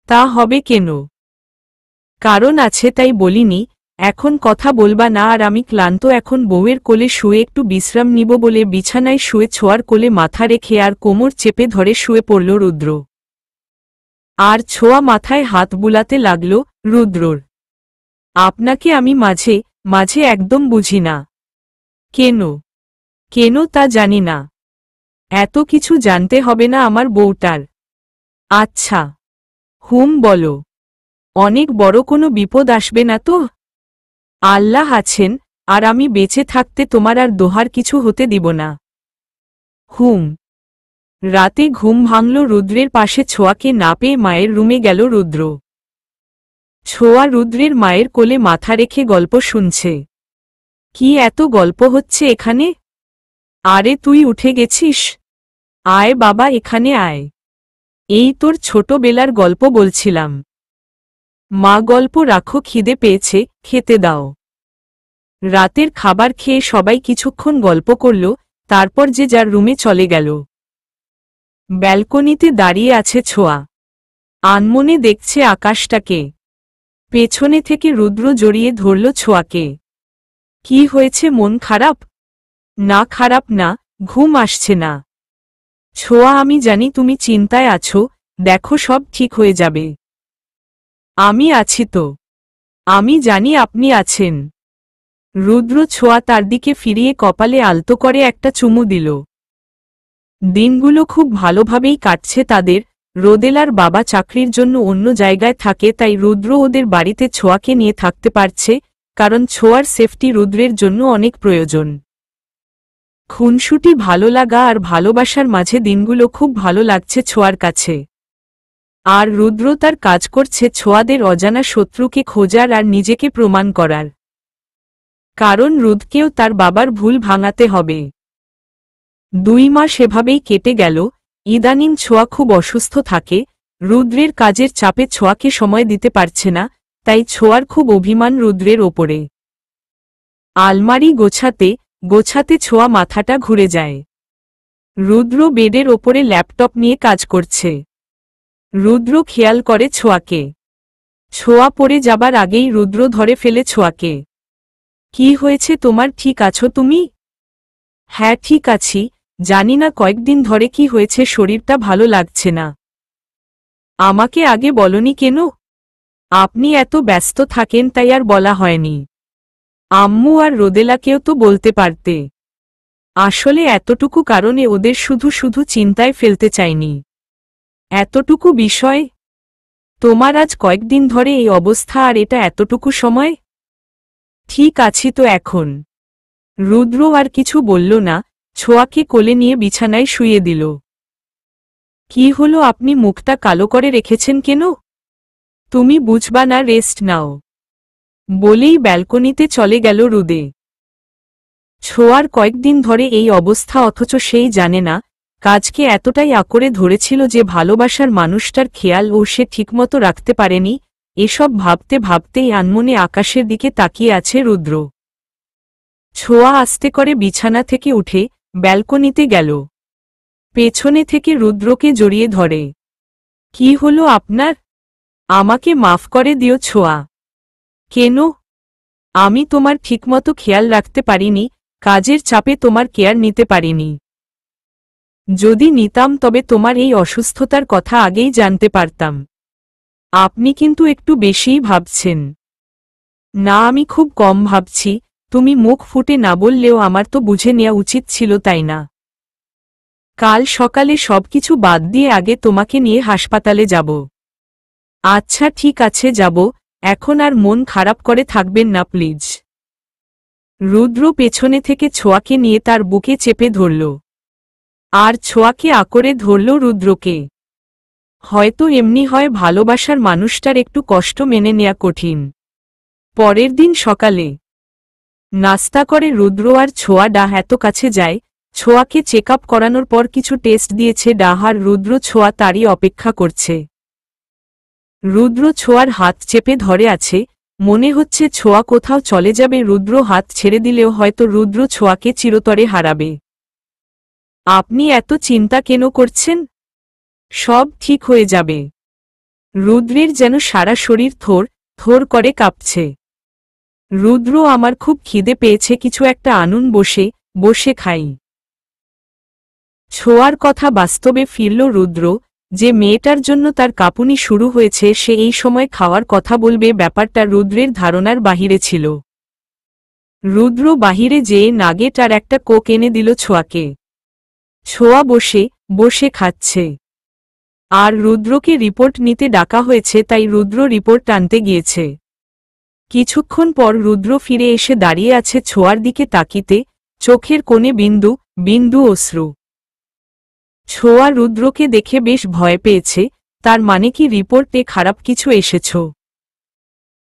তা হবে কেন? কারণ আছে তাই বলিনি। এখন কথা বলবা না, আর আমি ক্লান্ত, এখন বউয়ের কোলে শুয়ে একটু বিশ্রাম নিব বলে বিছানায় শুয়ে ছোঁয়ার কোলে মাথা রেখে আর কোমর চেপে ধরে শুয়ে পড়ল রুদ্র। আর ছোঁয়া মাথায় হাত বুলাতে লাগল। রুদ্রর, আপনাকে আমি মাঝে মাঝে একদম বুঝি না। কেন? কেন তা জানি না। এত কিছু জানতে হবে না আমার বউটার। আচ্ছা, বলো। অনেক বড় কোনো বিপদ আসবে না তো? আল্লাহ আছেন, আর আমি বেঁচে থাকতে তোমার আর দোহার কিছু হতে দিব না। রাতে ঘুম ভাঙল রুদ্রের পাশে ছোঁয়াকে না পেয়ে মায়ের রুমে গেল রুদ্র। ছোঁয়া রুদ্রের মায়ের কোলে মাথা রেখে গল্প শুনছে। কি এত গল্প হচ্ছে এখানে? আরে তুই উঠে গেছিস? আয় বাবা, এখানে আয়। এই তোর ছোটবেলার গল্প বলছিলাম। মা, গল্প রাখো, খিদে পেয়েছে, খেতে দাও। রাতের খাবার খেয়ে সবাই কিছুক্ষণ গল্প করল, তারপর যে যার রুমে চলে গেল। ব্যালকনিতে দাঁড়িয়ে আছে ছোঁয়া। আনমনে দেখছে আকাশটাকে। পেছনে থেকে রুদ্র জড়িয়ে ধরল ছোঁয়াকে। কি হয়েছে, মন খারাপ? না, খারাপ না, ঘুম আসছে না। ছোঁয়া, আমি জানি তুমি চিন্তায় আছো, দেখো সব ঠিক হয়ে যাবে। আমি আছি তো। আমি জানি আপনি আছেন। রুদ্র ছোঁয়া তার দিকে ফিরিয়ে কপালে আলতো করে একটা চুমু দিল। দিনগুলো খুব ভালোভাবেই কাটছে তাদের। রোদেলার বাবা চাকরির জন্য অন্য জায়গায় থাকে, তাই রুদ্র ওদের বাড়িতে ছোঁয়াকে নিয়ে থাকতে পারছে, কারণ ছোঁয়ার সেফটি রুদ্রের জন্য অনেক প্রয়োজন। খুনসুটি ভালো লাগা আর ভালোবাসার মাঝে দিনগুলো খুব ভালো লাগছে ছোঁয়ার কাছে। আর রুদ্র তার কাজ করছে ছোঁয়াদের অজানা শত্রুকে খোঁজার আর নিজেকে প্রমাণ করার। কারণ রুদ্রকেও তার বাবার ভুল ভাঙাতে হবে। 2 মাস এভাবেই কেটে গেল। ইদানিং ছোঁয়া খুব অসুস্থ থাকে। রুদ্রের কাজের চাপে ছোঁয়াকে সময় দিতে পারছে না, তাই ছোঁয়ার খুব অভিমান রুদ্রের ওপরে। আলমারি গোছাতে গোছাতে ছোঁয়া মাথাটা ঘুরে যায়। রুদ্র বেডের ওপরে ল্যাপটপ নিয়ে কাজ করছে। রুদ্র খেয়াল করে ছোঁয়াকে। ছোঁয়া পড়ে যাবার আগেই রুদ্র ধরে ফেলে ছোঁয়াকে। কি হয়েছে তোমার, ঠিক আছো তুমি? হ্যাঁ ঠিক আছি, জানি না কয়েকদিন ধরে কি হয়েছে, শরীরটা ভালো লাগছে না। আমাকে আগে বলনি কেন? আপনি এত ব্যস্ত থাকেন তাই আর বলা হয়নি। আম্মু আর রোদেলাকেও তো বলতে পারতে। আসলে এতটুকু কারণে ওদের শুধু শুধু চিন্তায় ফেলতে চাইনি। এতটুকু বিষয়? তোমার আজ কয়েকদিন ধরে এই অবস্থা আর এটা এতটুকু সময়? ঠিক আছি তো এখন। রুদ্র আর কিছু বলল না, ছোঁয়াকে কোলে নিয়ে বিছানায় শুইয়ে দিল। কি হলো, আপনি মুখটা কালো করে রেখেছেন কেন? তুমি বুঝবা না, রেস্ট নাও, বলেই ব্যালকনিতে চলে গেল রুদে। ছোঁয়ার কয়েকদিন ধরে এই অবস্থা, অথচ সেই জানে না কাজকে এতটাই আঁকড়ে ধরেছিল যে ভালোবাসার মানুষটার খেয়াল ও সে ঠিকমতো রাখতে পারেনি। এসব ভাবতে ভাবতেই আনমনে আকাশের দিকে তাকিয়ে আছে রুদ্র। ছোঁয়া আস্তে করে বিছানা থেকে উঠে ব্যালকনিতে গেল। পেছনে থেকে রুদ্রকে জড়িয়ে ধরে। কি হলো আপনার? আমাকে মাফ করে দিও ছোঁয়া। কেন? আমি তোমার ঠিকমতো খেয়াল রাখতে পারিনি, কাজের চাপে তোমার কেয়ার নিতে পারিনি। যদি নিতাম তবে তোমার এই অসুস্থতার কথা আগেই জানতে পারতাম। আপনি কিন্তু একটু বেশিই ভাবছেন। না, আমি খুব কম ভাবছি, তুমি মুখ ফুটে না বললেও আমার তো বুঝে নেওয়া উচিত ছিল, তাই না? কাল সকালে সবকিছু বাদ দিয়ে আগে তোমাকে নিয়ে হাসপাতালে যাব। আচ্ছা ঠিক আছে, যাব। এখন আর মন খারাপ করে থাকবেন না প্লিজ। রুদ্র পেছনে থেকে ছোঁয়াকে নিয়ে তার বুকে চেপে ধরল। আর ছোঁয়াকে আঁকড়ে ধরল রুদ্রকে। হয়তো এমনি হয়, ভালোবাসার মানুষটার একটু কষ্ট মেনে নেয়া কঠিন। পরের দিন সকালে নাস্তা করে রুদ্র আর ছোঁয়া ডাহ এত কাছে যায়। ছোঁয়াকে চেক আপ করানোর পর কিছু টেস্ট দিয়েছে ডাহ, আর রুদ্র ছোঁয়া তারই অপেক্ষা করছে। রুদ্র ছোঁয়ার হাত চেপে ধরে আছে, মনে হচ্ছে ছোঁয়া কোথাও চলে যাবে। রুদ্র হাত ছেড়ে দিলেও হয়তো রুদ্র ছোঁয়াকে চিরতরে হারাবে। আপনি এত চিন্তা কেন করছেন? সব ঠিক হয়ে যাবে। রুদ্রের যেন সারা শরীর থর থর করে কাঁপছে। রুদ্র, আমার খুব খিদে পেয়েছে, কিছু একটা আনুন, বসে বসে খাই। ছোঁয়ার কথা বাস্তবে ফিরল রুদ্র। যে মেয়েটার জন্য তার কাঁপুনি শুরু হয়েছে সে এই সময় খাওয়ার কথা বলবে, ব্যাপারটা রুদ্রের ধারণার বাহিরে ছিল। রুদ্র বাহিরে যেয়ে নাগেট আর একটা কোক এনে দিল ছোঁয়াকে। ছোঁয়া বসে বসে খাচ্ছে। আর রুদ্রকে রিপোর্ট নিতে ডাকা হয়েছে, তাই রুদ্র রিপোর্ট আনতে গিয়েছে। কিছুক্ষণ পর রুদ্র ফিরে এসে দাঁড়িয়ে আছে ছোঁয়ার দিকে তাকিতে, চোখের কোণে বিন্দু বিন্দু অশ্রু। ছোঁয়া রুদ্রকে দেখে বেশ ভয় পেয়েছে, তার মানে কি রিপোর্টে খারাপ কিছু এসেছ?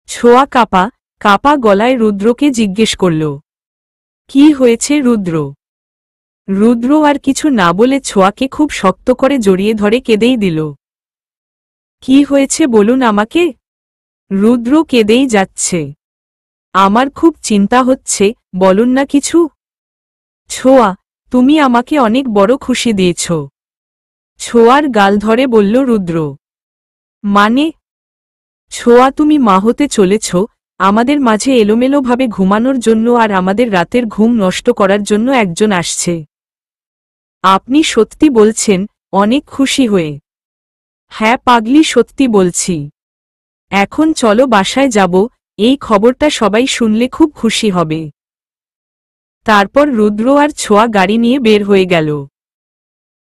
ছোঁয়া কাঁপা কাঁপা গলায় রুদ্রকে জিজ্ঞেস করল, কি হয়েছে রুদ্র? রুদ্র আর কিছু না বলে ছোঁয়াকে খুব শক্ত করে জড়িয়ে ধরে কেঁদেই দিল। কি হয়েছে বলুন আমাকে। রুদ্র কেঁদেই যাচ্ছে। আমার খুব চিন্তা হচ্ছে, বলুন না কিছু। ছোঁয়া, তুমি আমাকে অনেক বড় খুশি দিয়েছ। ছোঁয়ার গাল ধরে বলল রুদ্র। মানে? ছোঁয়া, তুমি মা হতে চলেছ, আমাদের মাঝে এলোমেলোভাবে ঘুমানোর জন্য আর আমাদের রাতের ঘুম নষ্ট করার জন্য একজন আসছে। আপনি সত্যি বলছেন? অনেক খুশি হয়ে। হ্যাঁ পাগলি, সত্যি বলছি। এখন চলো বাসায় যাব, এই খবরটা সবাই শুনলে খুব খুশি হবে। তারপর রুদ্র আর ছোঁয়া গাড়ি নিয়ে বের হয়ে গেল।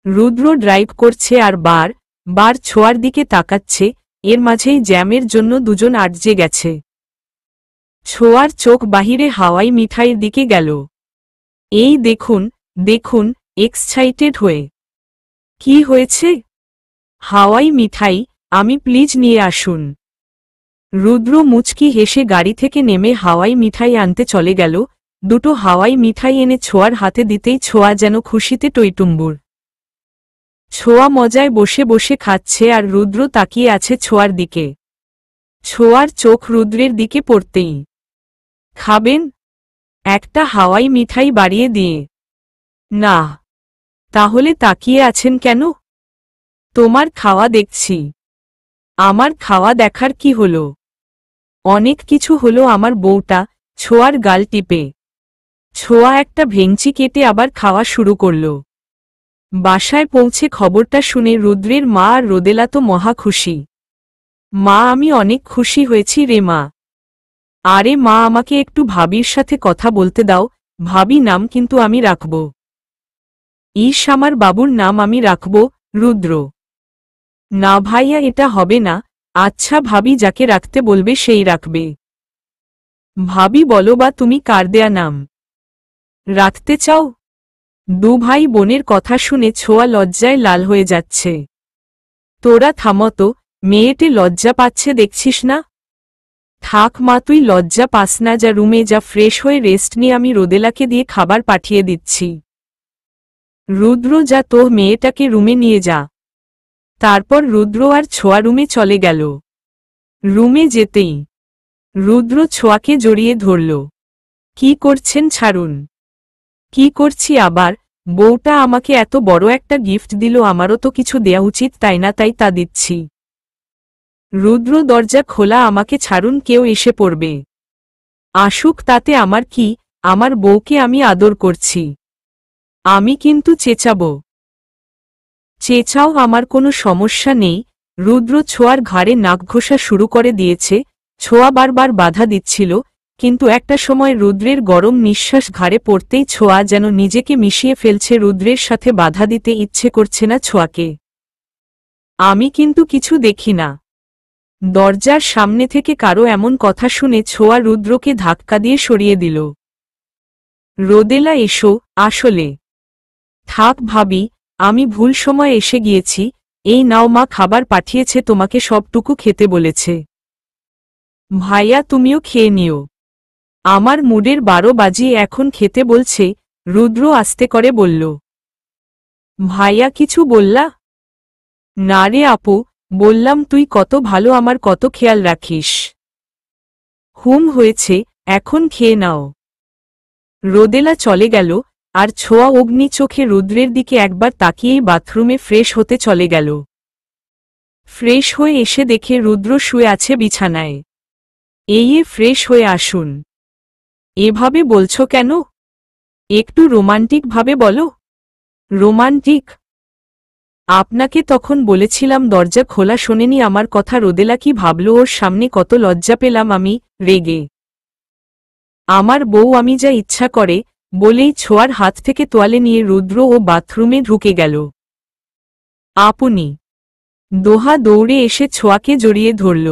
রুদ্র ড্রাইভ করছে আর বার বার ছোঁয়ার দিকে তাকাচ্ছে, এর মাঝেই জ্যামের জন্য দুজন আটজে গেছে। ছোঁয়ার চোখ বাহিরে হাওয়াই মিঠাইয়ের দিকে গেল। এই দেখুন দেখুন, এক্সাইটেড হয়ে। কি হয়েছে? হাওয়াই মিঠাই, আমি প্লিজ নিয়ে আসুন। রুদ্র মুচকি হেসে গাড়ি থেকে নেমে হাওয়াই মিঠাই আনতে চলে গেল। দুটো হাওয়াই মিঠাই এনে ছোঁয়ার হাতে দিতেই ছোঁয়া যেন খুশিতে টইটুম্বুর। ছোঁয়া মজায় বসে বসে খাচ্ছে আর রুদ্র তাকিয়ে আছে ছোঁয়ার দিকে। ছোঁয়ার চোখ রুদ্রের দিকে পড়তেই, খাবেন? একটা হাওয়াই মিঠাই বাড়িয়ে দিয়ে। না। তাহলে তাকিয়ে আছেন কেন? তোমার খাওয়া দেখছি। আমার খাওয়া দেখার কি হলো? অনেক কিছু হলো আমার বউটা। ছোঁয়ার গাল টিপে ছোঁয়া একটা ভেঙচি কেটে আবার খাওয়া শুরু করল। বাসায় পৌঁছে খবরটা শুনে রুদ্রের মা আর রোদেলা তো মহা খুশি। মা, আমি অনেক খুশি হয়েছি রে মা। আরে মা, আমাকে একটু ভাবির সাথে কথা বলতে দাও। ভাবি নাম কিন্তু আমি রাখব। আমার বাবুর নাম আমি রাখব রুদ্র। না ভাইয়া, এটা হবে না। আচ্ছা ভাবি যাকে রাখতে বলবে সেই রাখবে। ভাবি বলো বা তুমি কার দেয়া নাম রাখতে চাও? দু ভাই বোনের কথা শুনে ছোঁয়া লজ্জায় লাল হয়ে যাচ্ছে। তোরা থামতো, মেয়েটি লজ্জা পাচ্ছে দেখছিস না? থাক মা, তুই লজ্জা পাস না, যা রুমে যা, ফ্রেশ হয়ে রেস্ট নিয়ে আমি রোদেলাকে দিয়ে খাবার পাঠিয়ে দিচ্ছি। রুদ্র, যা তো মেয়েটাকে রুমে নিয়ে যা। তারপর রুদ্র আর ছোঁয়া রুমে চলে গেল। রুমে যেতেই রুদ্র ছোঁয়াকে জড়িয়ে ধরল। কি করছেন? ছাড়ুন। কি করছি আবার? বউটা আমাকে এত বড় একটা গিফট দিল, আমারও তো কিছু দেয়া উচিত তাই না? তাই তা দিচ্ছি। রুদ্র, দরজা খোলা, আমাকে ছাড়ুন, কেউ এসে পড়বে। আসুক, তাতে আমার কি? আমার বউকে আমি আদর করছি। আমি কিন্তু চেঁচাবো। চেঁচাও, আমার কোনো সমস্যা নেই। রুদ্র ছোঁয়ার ঘাড়ে নাক ঘষা শুরু করে দিয়েছে। ছোঁয়া বারবার বাধা দিচ্ছিল, কিন্তু একটা সময় রুদ্রের গরম নিঃশ্বাস ঘাড়ে পড়তেই ছোঁয়া যেন নিজেকে মিশিয়ে ফেলছে। রুদ্রের সাথে বাধা দিতে ইচ্ছে করছে না ছোঁয়াকে। আমি কিন্তু কিছু দেখি না। দরজার সামনে থেকে কারো এমন কথা শুনে ছোঁয়া রুদ্রকে ধাক্কা দিয়ে সরিয়ে দিল। রোদেলা, এসো। আসলে থাক ভাবি, আমি ভুল সময় এসে গিয়েছি। এই নাও মা, খাবার পাঠিয়েছে, তোমাকে সবটুকু খেতে বলেছে। ভাইয়া, তুমিও খেয়ে নিও। আমার মুডের 12 বাজিয়ে এখন খেতে বলছে। রুদ্র আস্তে করে বলল। ভাইয়া, কিছু বললা? না রে আপু, বললাম তুই কত ভালো, আমার কত খেয়াল রাখিস। হয়েছে, এখন খেয়ে নাও। রোদেলা চলে গেল, আর ছোঁয়া অগ্নি চোখে রুদ্রের দিকে একবার তাকিয়েই বাথরুমে ফ্রেশ হতে চলে গেল। ফ্রেশ হয়ে এসে দেখে রুদ্র শুয়ে আছে বিছানায়। ফ্রেশ হয়ে আসুন। এভাবে বলছো কেন? একটু রোমান্টিক ভাবে বলো। রোমান্টিক? আপনাকে তখন বলেছিলাম দরজা খোলা, শোনেনি আমার কথা? রোদেলা কি ভাবল? ওর সামনে কত লজ্জা পেলাম আমি, রেগে। আমার বউ আমি যা ইচ্ছা করে, বলেই ছোঁয়ার হাত থেকে তোয়ালে নিয়ে রুদ্র ও বাথরুমে ঢুকে গেল। আপনি? দোহা দৌড়ে এসে ছোঁয়াকে জড়িয়ে ধরল।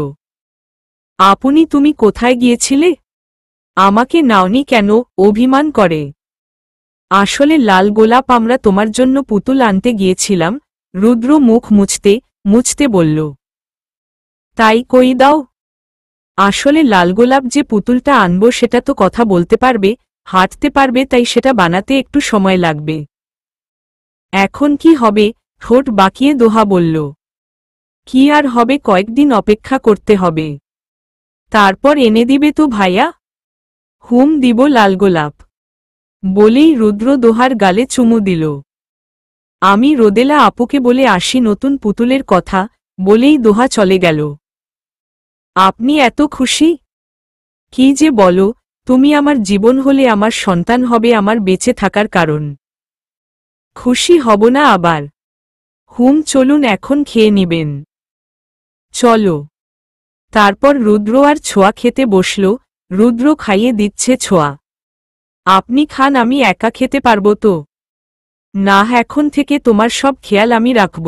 আপনি, তুমি কোথায় গিয়েছিলে? আমাকে নাওনি কেন? অভিমান করে। আসলে লাল গোলাপ, আমরা তোমার জন্য পুতুল আনতে গিয়েছিলাম। রুদ্র মুখ মুছতে মুছতে বলল। তাই কই দাও। আসলে লাল গোলাপ যে পুতুলটা আনবো সেটা তো কথা বলতে পারবে, হাঁটতে পারবে, তাই সেটা বানাতে একটু সময় লাগবে। এখন কি হবে? ঠোঁট বাঁকিয়ে দোহা বলল। কি আর হবে, কয়েকদিন অপেক্ষা করতে হবে। তারপর এনে দিবে তো ভাইয়া? দিব লাল গোলাপ। বলেই রুদ্র দোহার গালে চুমু দিল। আমি রোদেলা আপুকে বলে আসি নতুন পুতুলের কথা, বলেই দোহা চলে গেল। আপনি এত খুশি? কি যে বলো, তুমি আমার জীবন হলে, আমার সন্তান হবে আমার বেঁচে থাকার কারণ। খুশি হব না আবার? চলুন এখন খেয়ে নিবেন। চলো। তারপর রুদ্র আর ছোঁয়া খেতে বসল। রুদ্র খাইয়ে দিচ্ছে ছোঁয়া। আপনি খান, আমি একা খেতে পারবো তো? না, এখন থেকে তোমার সব খেয়াল আমি রাখব।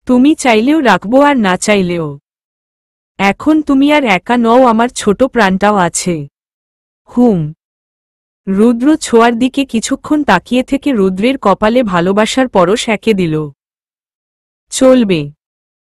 তুমি চাইলেও রাখবো আর না চাইলেও। এখন তুমি আর একা নও, আমার ছোট প্রাণটাও আছে। রুদ্র ছোঁয়ার দিকে কিছুক্ষণ তাকিয়ে থেকে রুদ্রের কপালে ভালোবাসার পরশ এঁকে দিল। চলবে।